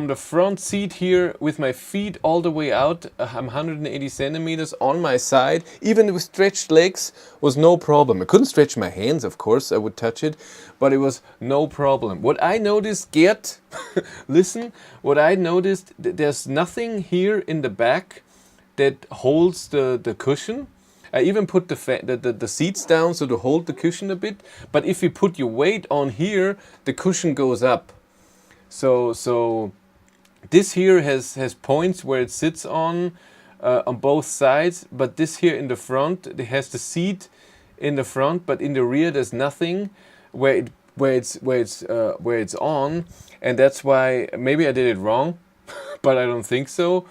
the front seat here with my feet all the way out. I'm 180 centimeters on my side, even with stretched legs was no problem. I couldn't stretch my hands, of course, I would touch it, but it was no problem. What I noticed, Gert, listen, what I noticed, there's nothing here in the back that holds the cushion. I even put the seats down so to hold the cushion a bit, but if you put your weight on here, the cushion goes up. So this here has points where it sits on both sides, but this here in the front, it has the seat in the front, but in the rear there's nothing where it's on, and that's why maybe I did it wrong, but I don't think so.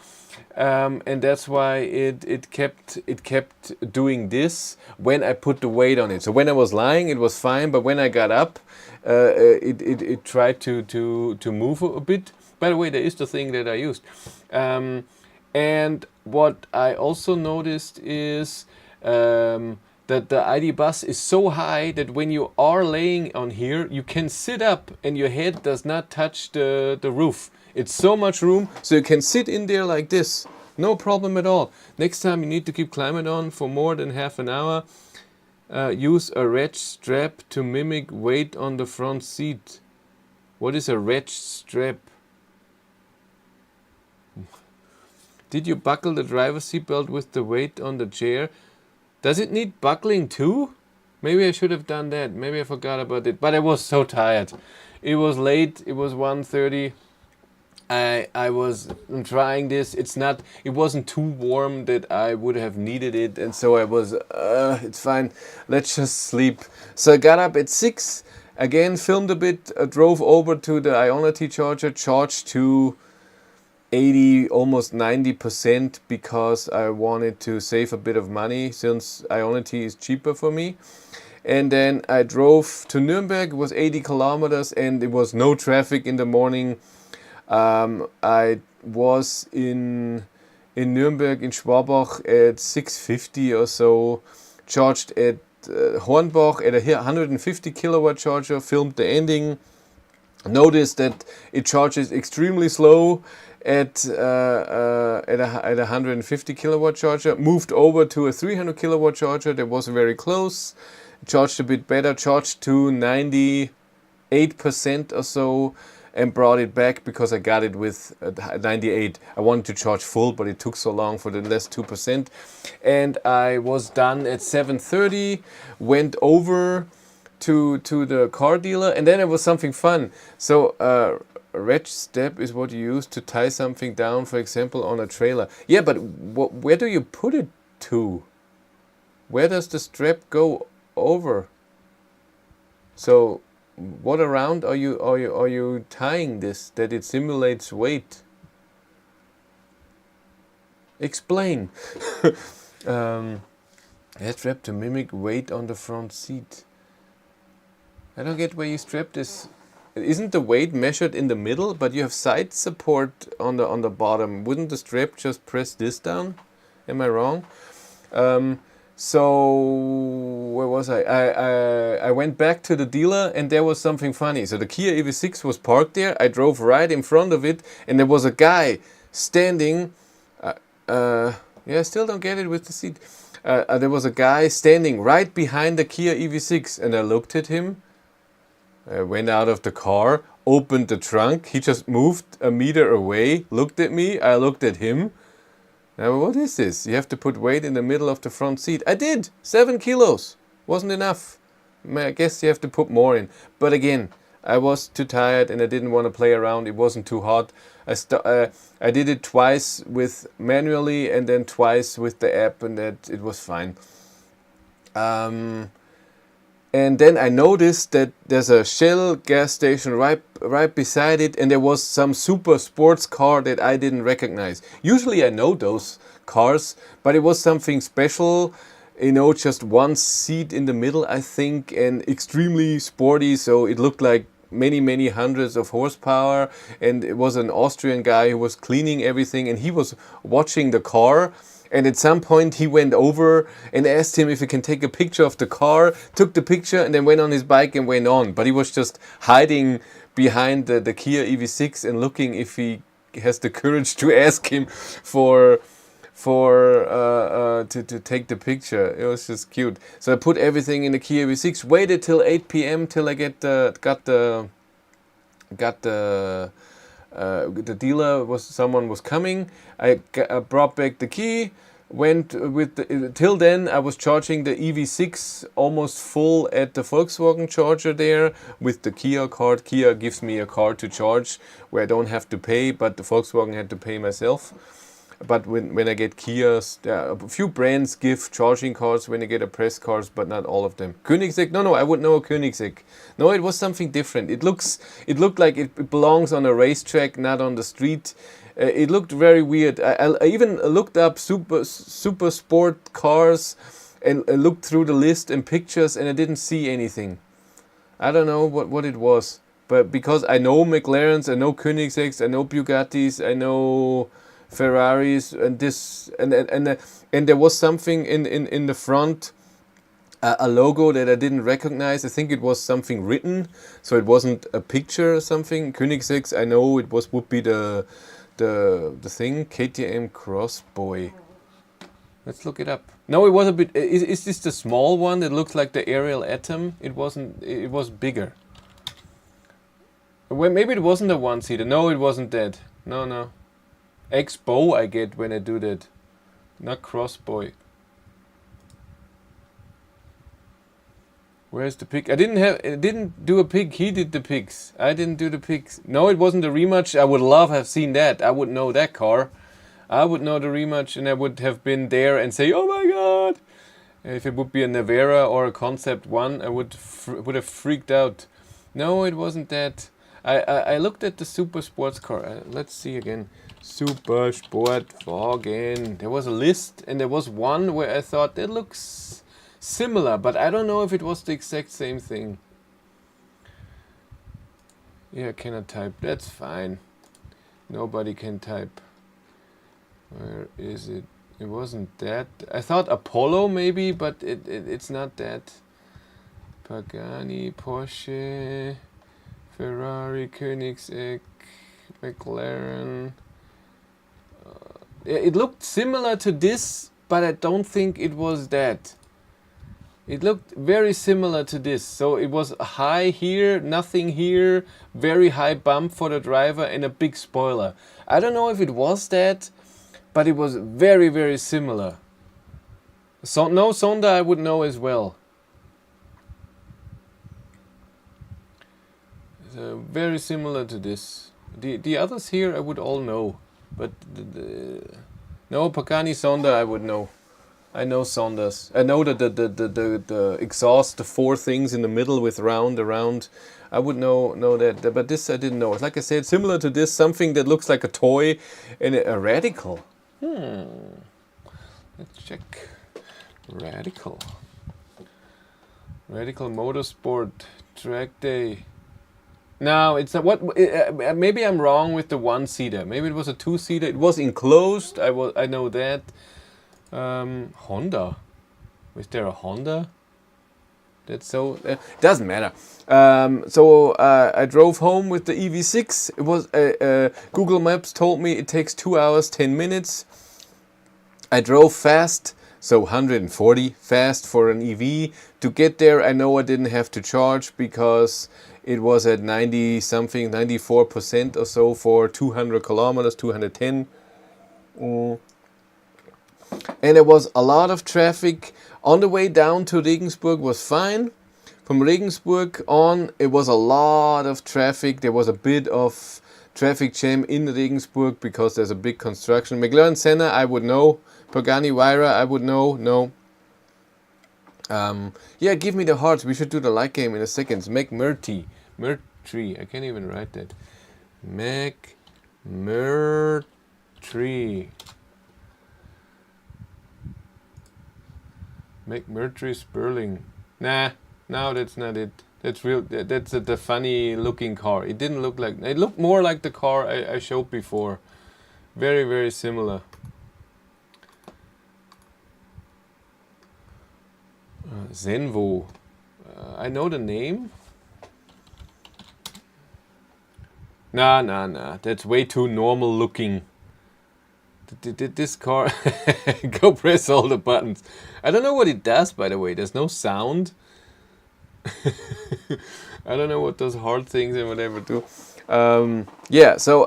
And that's why it kept doing this when I put the weight on it. So when I was lying, it was fine, but when I got up, it tried to move a bit. By the way, there is the thing that I used. And what I also noticed is that the ID bus is so high that when you are laying on here, you can sit up and your head does not touch the roof. It's so much room, so you can sit in there like this. No problem at all. Next time you need to keep climate on for more than half an hour, use a ratchet strap to mimic weight on the front seat. What is a ratchet strap? Did you buckle the driver's seatbelt with the weight on the chair? Does it need buckling too? Maybe I should have done that. Maybe I forgot about it. But I was so tired. It was late. It was 1:30. I was trying this. It wasn't too warm that I would have needed it, and so I was it's fine, let's just sleep. So I got up at 6 again, filmed a bit, drove over to the Ionity charger, charged to 80, almost 90%, because I wanted to save a bit of money since Ionity is cheaper for me. And then I drove to Nuremberg. It was 80 kilometers and it was no traffic in the morning. I was in Nuremberg, in Schwabach, at 6:50 or so, charged at Hornbach at a 150 kilowatt charger, filmed the ending, noticed that it charges extremely slow at a 150 kilowatt charger, moved over to a 300 kilowatt charger that was very close, charged a bit better, charged to 98% or so, and brought it back because I got it with 98. I wanted to charge full, but it took so long for the last 2%. And I was done at 7:30, went over to the car dealer, and then it was something fun. So a wrench step is what you use to tie something down, for example, on a trailer. Yeah, but where do you put it to? Where does the strap go over? So what around are you tying this that it simulates weight? Explain. Strap to mimic weight on the front seat. I don't get where you strap this. Isn't the weight measured in the middle, but you have side support on the bottom? Wouldn't the strap just press this down? Am I wrong? So where was I? I went back to the dealer and there was something funny. So the Kia EV6 was parked there. I drove right in front of it and there was a guy standing. I still don't get it with the seat. There was a guy standing right behind the Kia EV6 and I looked at him. I went out of the car, opened the trunk. He just moved a meter away, looked at me. I looked at him. Now, what is this? You have to put weight in the middle of the front seat. I did! 7 kilos. Wasn't enough. I guess you have to put more in. But again, I was too tired and I didn't want to play around. It wasn't too hot. I did it twice with manually and then twice with the app, and that it was fine. And then I noticed that there's a Shell gas station right beside it, and there was some super sports car that I didn't recognize. Usually I know those cars, but it was something special, just one seat in the middle, I think, and extremely sporty, so it looked like many hundreds of horsepower, and it was an Austrian guy who was cleaning everything, and he was watching the car. And at some point he went over and asked him if he can take a picture of the car, took the picture and then went on his bike and went on. But he was just hiding behind the Kia EV6 and looking if he has the courage to ask him to take the picture. It was just cute. So I put everything in the Kia EV6, waited till 8 p.m. till I got the dealer, someone was coming. I brought back the key, went with till then I was charging the EV6 almost full at the Volkswagen charger there with the Kia card. Kia gives me a card to charge where I don't have to pay, but the Volkswagen had to pay myself. But when I get Kias, a few brands give charging cards when I get a press cards, but not all of them. Koenigsegg? No, I would know a Koenigsegg. No, it was something different. It looked like it belongs on a racetrack, not on the street. It looked very weird. I even looked up super sport cars and looked through the list and pictures, and I didn't see anything. I don't know what it was, but because I know McLarens, I know Koenigseggs, I know Bugattis, I know Ferraris, and there was something in the front, a logo that I didn't recognize. I think it was something written, so it wasn't a picture or something. Koenigseggs, I know it would be the thing, KTM Crossboy. Let's look it up. No, it was a bit. Is this the small one that looks like the Ariel Atom? It wasn't. It was bigger. Well, maybe it wasn't a one-seater. No, it wasn't that. No. X-bow I get when I do that. Not crossbow. Where's the pig? I didn't do a pig. He did the pigs. I didn't do the pigs. No, it wasn't the rematch. I would love have seen that. I would know that car. I would know the rematch, and I would have been there and say, "Oh my God!" If it would be a Navera or a Concept 1, I would have freaked out. No, it wasn't that. I looked at the Super Sports car. Let's see again. Super Sportwagen. There was a list, and there was one where I thought it looks similar, but I don't know if it was the exact same thing. Yeah, I cannot type. That's fine. Nobody can type. Where is it? It wasn't that. I thought Apollo maybe, but it's not that. Pagani, Porsche, Ferrari, Koenigsegg, McLaren. It looked similar to this, but I don't think it was that. It looked very similar to this. So it was high here, nothing here, very high bump for the driver and a big spoiler. I don't know if it was that, but it was very, very similar. So no, Sonda I would know as well. So very similar to this. The others here I would all know, but no, Pagani Sonda I would know. I know Sondas. I know that the exhaust, the four things in the middle with round around. I would know that, but this I didn't know. Like I said, similar to this, something that looks like a toy and a Radical. Let's check. Radical Motorsport Track Day. No, it's not. What? Maybe I'm wrong with the one-seater. Maybe it was a two-seater. It was enclosed. I know that. Honda. Was there a Honda? That's so. Doesn't matter. So I drove home with the EV6. It was Google Maps told me it takes 2 hours 10 minutes. I drove fast, so 140 fast for an EV. To get there, I know I didn't have to charge because it was at 90 something, 94% or so for 200 kilometers, 210. And there was a lot of traffic. On the way down to Regensburg was fine. From Regensburg on, it was a lot of traffic. There was a bit of traffic jam in Regensburg because there's a big construction. McLaren Senna, I would know. Pagani Huayra, I would know. No. Yeah, give me the hearts. We should do the like game in a second. McMurtry. I can't even write that. McMurtry. McMurtry Sperling. Nah, no, that's not it. That's real. That's the funny looking car. It didn't look like. It looked more like the car I showed before. Very, very similar. Zenvo. I know the name. Nah. That's way too normal looking. This car. Go press all the buttons. I don't know what it does, by the way. There's no sound. I don't know what those hard things and whatever do. Yeah, so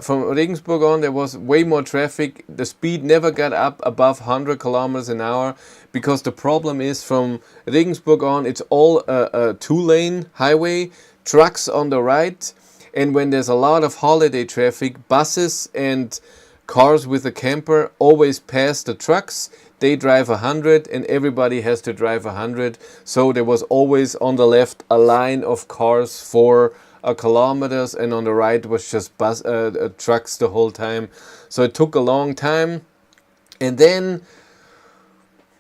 from Regensburg on, there was way more traffic. The speed never got up above 100 kilometers an hour because the problem is from Regensburg on, it's all a two-lane highway, trucks on the right, and when there's a lot of holiday traffic, buses and cars with a camper always pass the trucks. They drive 100 and everybody has to drive 100. So there was always on the left a line of cars for kilometers, and on the right was just trucks the whole time. So it took a long time. And then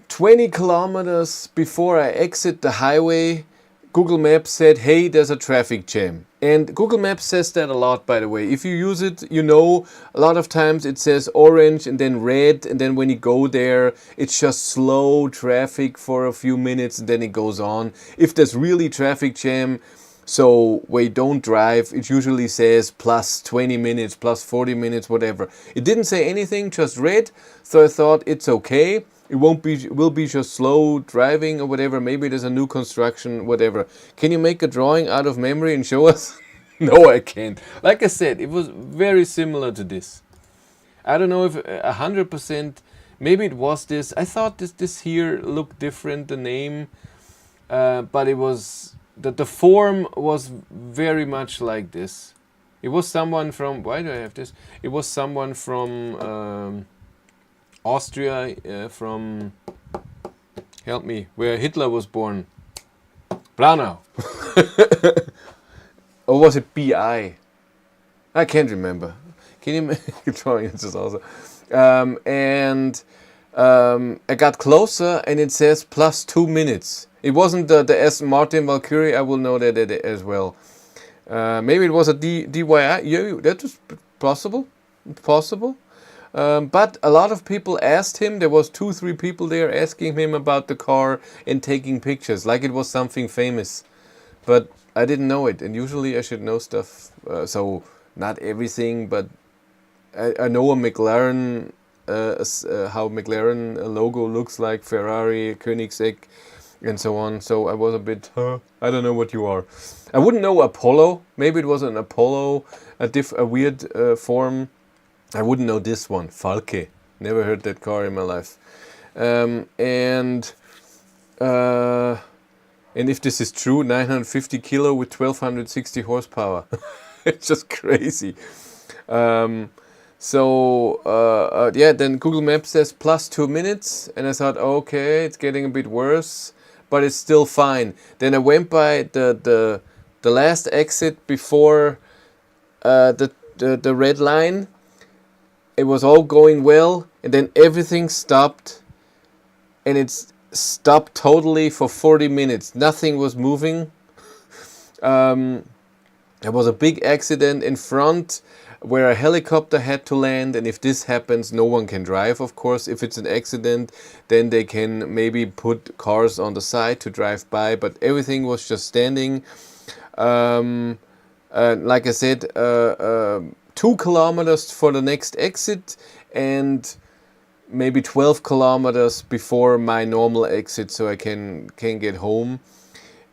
20 kilometers before I exit the highway, Google Maps said, hey, there's a traffic jam. And Google Maps says that a lot, by the way. If you use it, you know, a lot of times it says orange and then red. And then when you go there, it's just slow traffic for a few minutes and then it goes on. If there's really traffic jam, so where you don't drive, it usually says plus 20 minutes, plus 40 minutes, whatever. It didn't say anything, just red. So I thought it's okay. It will be just slow driving or whatever. Maybe there's a new construction, whatever. Can you make a drawing out of memory and show us? No, I can't. Like I said, it was very similar to this. I don't know if 100%. Maybe it was this. I thought this here looked different. The name, but it was the form was very much like this. It was someone from. Why do I have this? It was someone from Austria. From help me, where Hitler was born. Planau. Or was it BI? I can't remember. Can you make drawing? It's just awesome. I got closer and it says plus 2 minutes. It wasn't the S Martin Valkyrie. I will know that as well. Maybe it was a DYI. Yeah, that was possible. Possible. But a lot of people asked him. There was 2-3 people there asking him about the car and taking pictures, like it was something famous. But I didn't know it, and usually I should know stuff. So not everything, but I know a McLaren, how McLaren logo looks like, Ferrari, Koenigsegg, and so on. So I was a bit, I don't know what you are. I wouldn't know Apollo. Maybe it was an Apollo, a weird form. I wouldn't know this one, Falke. Never heard that car in my life. And if this is true, 950 kilo with 1260 horsepower. It's just crazy. Yeah, then Google Maps says plus 2 minutes. And I thought, okay, it's getting a bit worse, but it's still fine. Then I went by the last exit before the red line. It was all going well, and then everything stopped, and it's stopped totally for 40 minutes. Nothing was moving. There was a big accident in front where a helicopter had to land, and if this happens, no one can drive, of course. If it's an accident, then they can maybe put cars on the side to drive by, but everything was just standing. Like I said, 2 kilometers for the next exit and maybe 12 kilometers before my normal exit, so I can get home.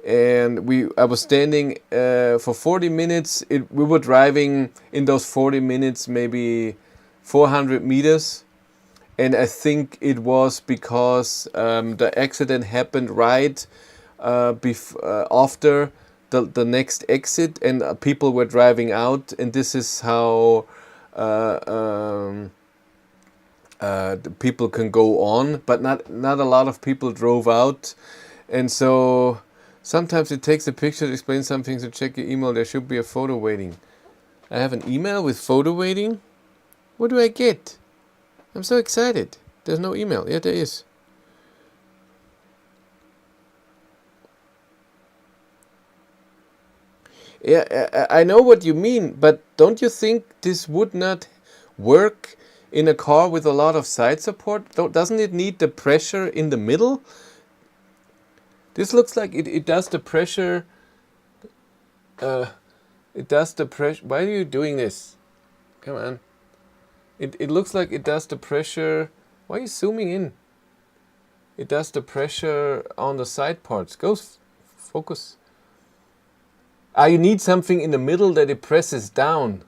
And I was standing for 40 minutes. We were driving in those 40 minutes maybe 400 meters, and I think it was because the accident happened right after the next exit, and people were driving out, and this is how the people can go on, but not a lot of people drove out. And so sometimes it takes a picture to explain something, so check your email. There should be a photo waiting. I have an email with photo waiting? What do I get? I'm so excited. There's no email. Yeah, there is. Yeah, I know what you mean, but don't you think this would not work in a car with a lot of side support? Doesn't it need the pressure in the middle? This looks like it does the pressure. It does the pressure. Why are you doing this? Come on. It looks like it does the pressure. Why are you zooming in? It does the pressure on the side parts. Go focus. You need something in the middle that it presses down.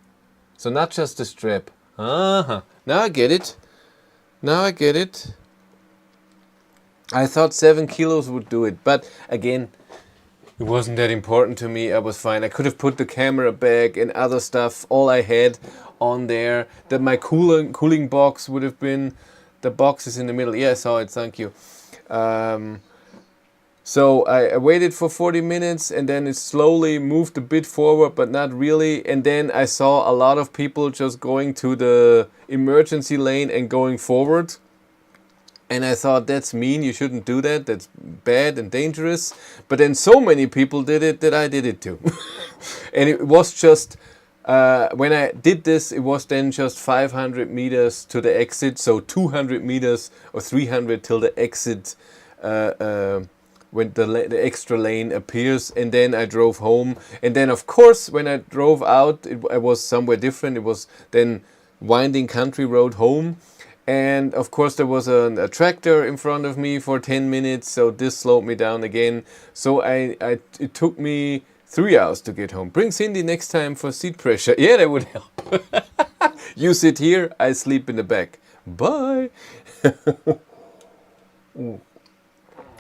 So not just the strap. Now I get it. Now I get it. I thought 7 kilos would do it. But again, it wasn't that important to me. I was fine. I could have put the camera bag and other stuff, all I had on there. That my cooling box would have been. The box is in the middle. Yeah, I saw it. Thank you. So I waited for 40 minutes, and then it slowly moved a bit forward, but not really. And then I saw a lot of people just going to the emergency lane and going forward. And I thought, that's mean, you shouldn't do that, that's bad and dangerous. But then so many people did it that I did it too. And it was just, when I did this, it was then just 500 meters to the exit. So 200 meters or 300 till the exit, when the extra lane appears. And then I drove home. And then of course when I drove out, I was somewhere different. It was then winding country road home. And of course there was a tractor in front of me for 10 minutes, so this slowed me down again. So it took me 3 hours to get home. Bring Cindy next time for seat pressure. Yeah, that would help. You sit here, I sleep in the back. Bye.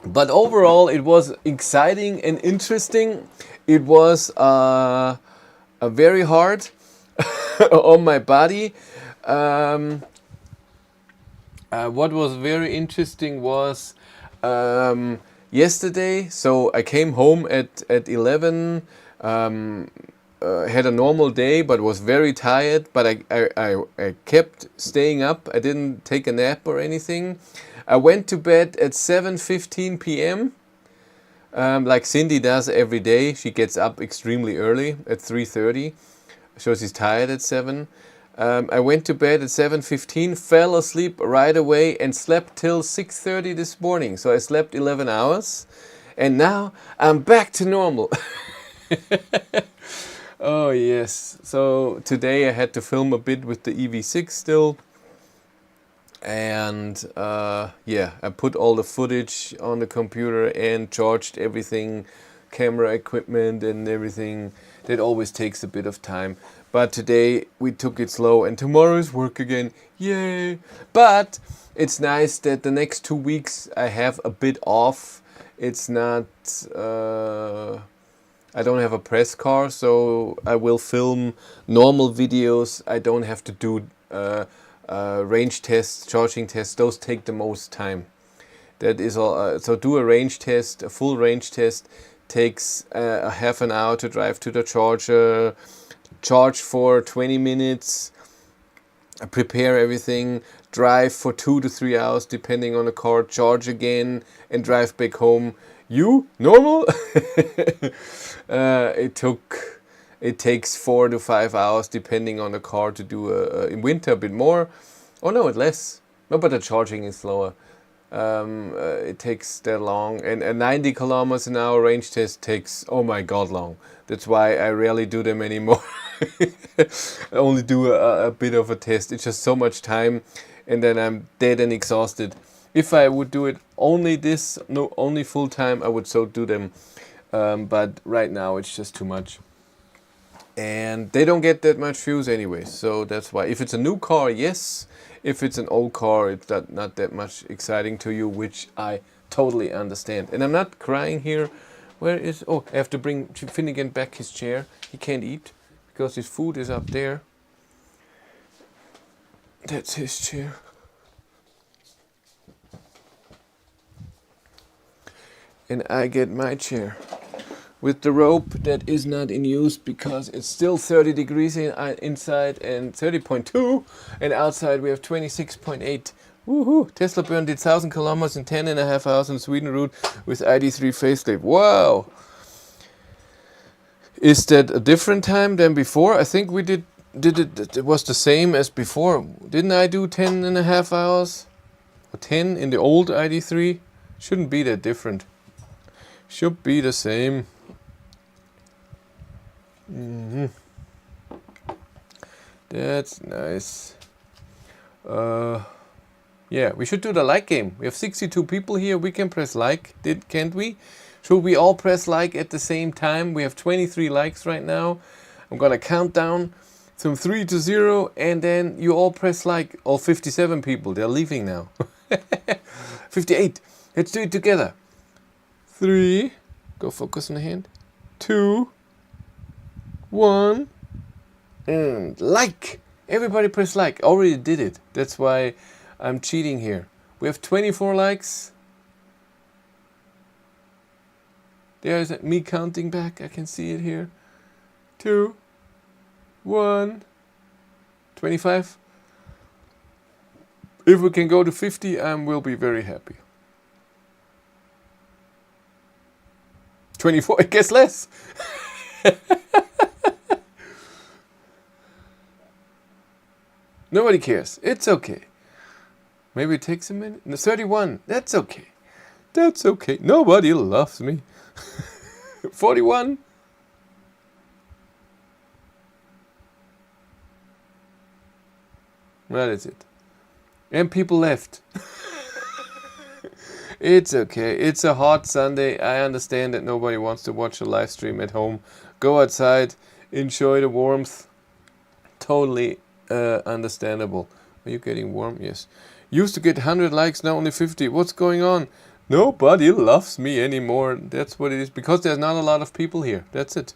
But overall, it was exciting and interesting. It was very hard on my body. What was very interesting was yesterday. So I came home at 11. Had a normal day, but was very tired. But I kept staying up. I didn't take a nap or anything. I went to bed at 7:15 p.m. Like Cindy does every day. She gets up extremely early at 3:30. So she's tired at 7. I went to bed at 7:15, fell asleep right away, and slept till 6:30 this morning. So I slept 11 hours, and now I'm back to normal. Oh yes. So today I had to film a bit with the EV6 still. And yeah, I put all the footage on the computer and charged everything, camera equipment and everything. That always takes a bit of time. But today we took it slow, and tomorrow is work again. Yay! But it's nice that the next 2 weeks I have a bit off. It's not... I don't have a press car, so I will film normal videos. I don't have to do range tests, charging tests. Those take the most time. That is all. So do a range test, a full range test takes a half an hour to drive to the charger, charge for 20 minutes, prepare everything, drive for 2 to 3 hours depending on the car, charge again, and drive back home. You normal? It takes 4 to 5 hours depending on the car to do in winter a bit more. Oh no, it less. No, but the charging is slower. It takes that long, and a 90 kilometers an hour range test takes, oh my god, long. That's why I rarely do them anymore. I only do a bit of a test. It's just so much time, and then I'm dead and exhausted. If I would do it only full time, I would so do them. But right now it's just too much. And they don't get that much views anyway, so that's why. If it's a new car, yes. If it's an old car, it's not that much exciting to you, which I totally understand. And I'm not crying here. Where is... Oh, I have to bring Finnegan back his chair. He can't eat because his food is up there. That's his chair. And I get my chair with the rope that is not in use because it's still 30 degrees inside and 30.2, and outside we have 26.8. Woohoo! Tesla burned 1,000 kilometers in 10.5 hours on Sweden route with ID3 facelift. Wow! Is that a different time than before? I think we did it was the same as before. Didn't I do 10.5 hours? Or 10 in the old ID3? Shouldn't be that different. Should be the same. That's nice. Yeah, we should do the like game. We have 62 people here. We can press like, can't we? Should we all press like at the same time? We have 23 likes right now. I'm gonna count down from 3 to 0, and then you all press like. All 57 people, they're leaving now. 58. Let's do it together. 3. Go focus on the hand. 2. 1. And like. Everybody press like. Already did it. That's why I'm cheating here. We have 24 likes. There's me counting back. I can see it here. 2. 1. 25. If we can go to 50, I will be very happy. 24, I guess less. Nobody cares. It's okay. Maybe it takes a minute. No, 31. That's okay. That's okay. Nobody loves me. 41. That is it. And people left. It's okay. It's a hot Sunday. I understand that nobody wants to watch a live stream at home. Go outside. Enjoy the warmth. Totally understandable. Are you getting warm? Yes. Used to get 100 likes, now only 50. What's going on? Nobody loves me anymore. That's what it is. Because there's not a lot of people here. That's it.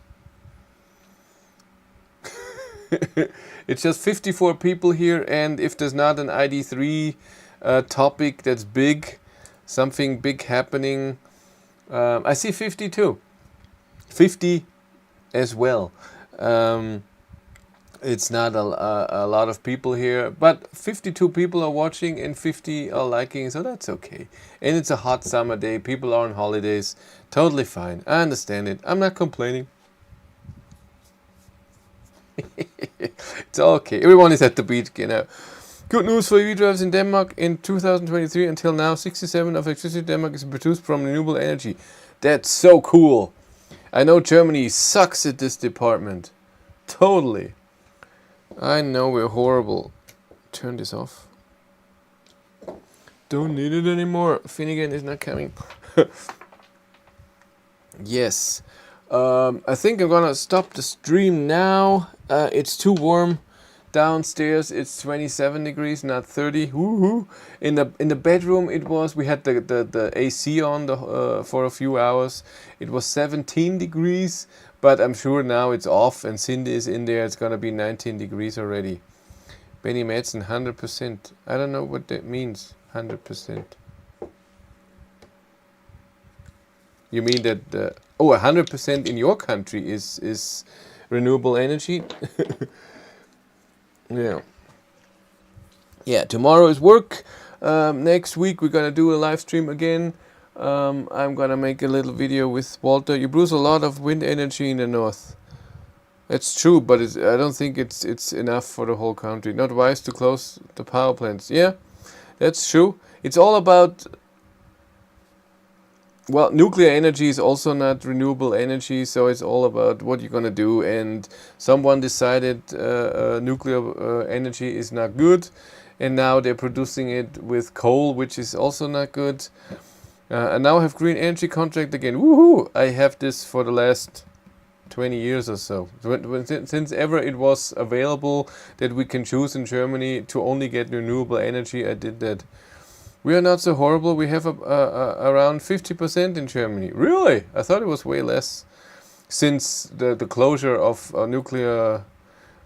It's just 54 people here, and if there's not an ID3 topic that's big, something big happening, I see 52. 50 as well. It's not a lot of people here, but 52 people are watching and 50 are liking, so that's okay. And it's a hot summer day, people are on holidays, totally fine. I understand it, I'm not complaining. It's okay, everyone is at the beach, you know. Good news for EV drivers in Denmark. In 2023 until now, 67% of electricity in Denmark is produced from renewable energy. That's so cool. I know Germany sucks at this department. Totally. I know we're horrible. Turn this off. Don't need it anymore. Finnegan is not coming. Yes. I think I'm gonna stop the stream now. It's too warm. Downstairs it's 27 degrees, not 30. Woohoo! In the bedroom we had the AC on for a few hours. It was 17 degrees, but I'm sure now it's off and Cindy is in there. It's gonna be 19 degrees already. Benny Madsen, 100%. I don't know what that means. 100%. You mean that 100% in your country is renewable energy? Yeah. Yeah, tomorrow is work. Next week we're gonna do a live stream again. I'm gonna make a little video with Walter. You produce a lot of wind energy in the north. That's true, but I don't think it's enough for the whole country. Not wise to close the power plants. Yeah, that's true. It's all about... Well, nuclear energy is also not renewable energy, so it's all about what you're gonna do. And someone decided nuclear energy is not good, and now they're producing it with coal, which is also not good. And now I have green energy contract again. Woohoo! I have this for the last 20 years or so. Since ever it was available that we can choose in Germany to only get renewable energy, I did that. We are not so horrible. We have around 50% in Germany. Really? I thought it was way less. Since the closure of nuclear,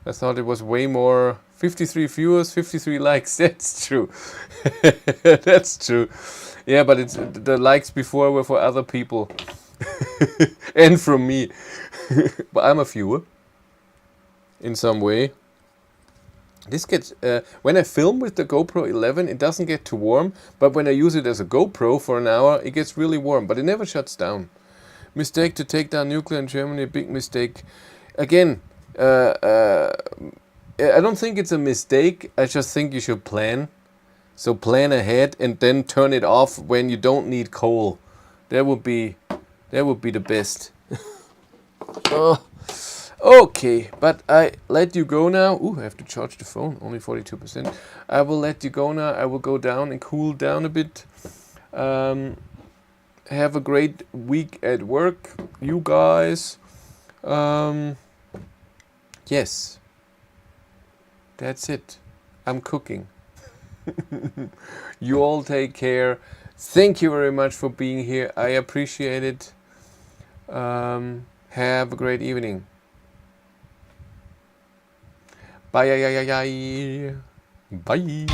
I thought it was way more. 53 viewers, 53 likes. That's true. That's true. Yeah, but the likes before were for other people. And from me. But I'm a viewer. In some way. This gets, when I film with the GoPro 11, it doesn't get too warm, but when I use it as a GoPro for an hour, it gets really warm, but it never shuts down. Mistake to take down nuclear in Germany, big mistake. Again, I don't think it's a mistake, I just think you should plan. So plan ahead and then turn it off when you don't need coal. That would be the best. Oh. Okay, but I let you go now. Ooh, I have to charge the phone, only 42%. I will let you go now. I will go down and cool down a bit. Have a great week at work, you guys. Yes, that's it. I'm cooking. You all take care. Thank you very much for being here. I appreciate it. Have a great evening. Bye. Bye.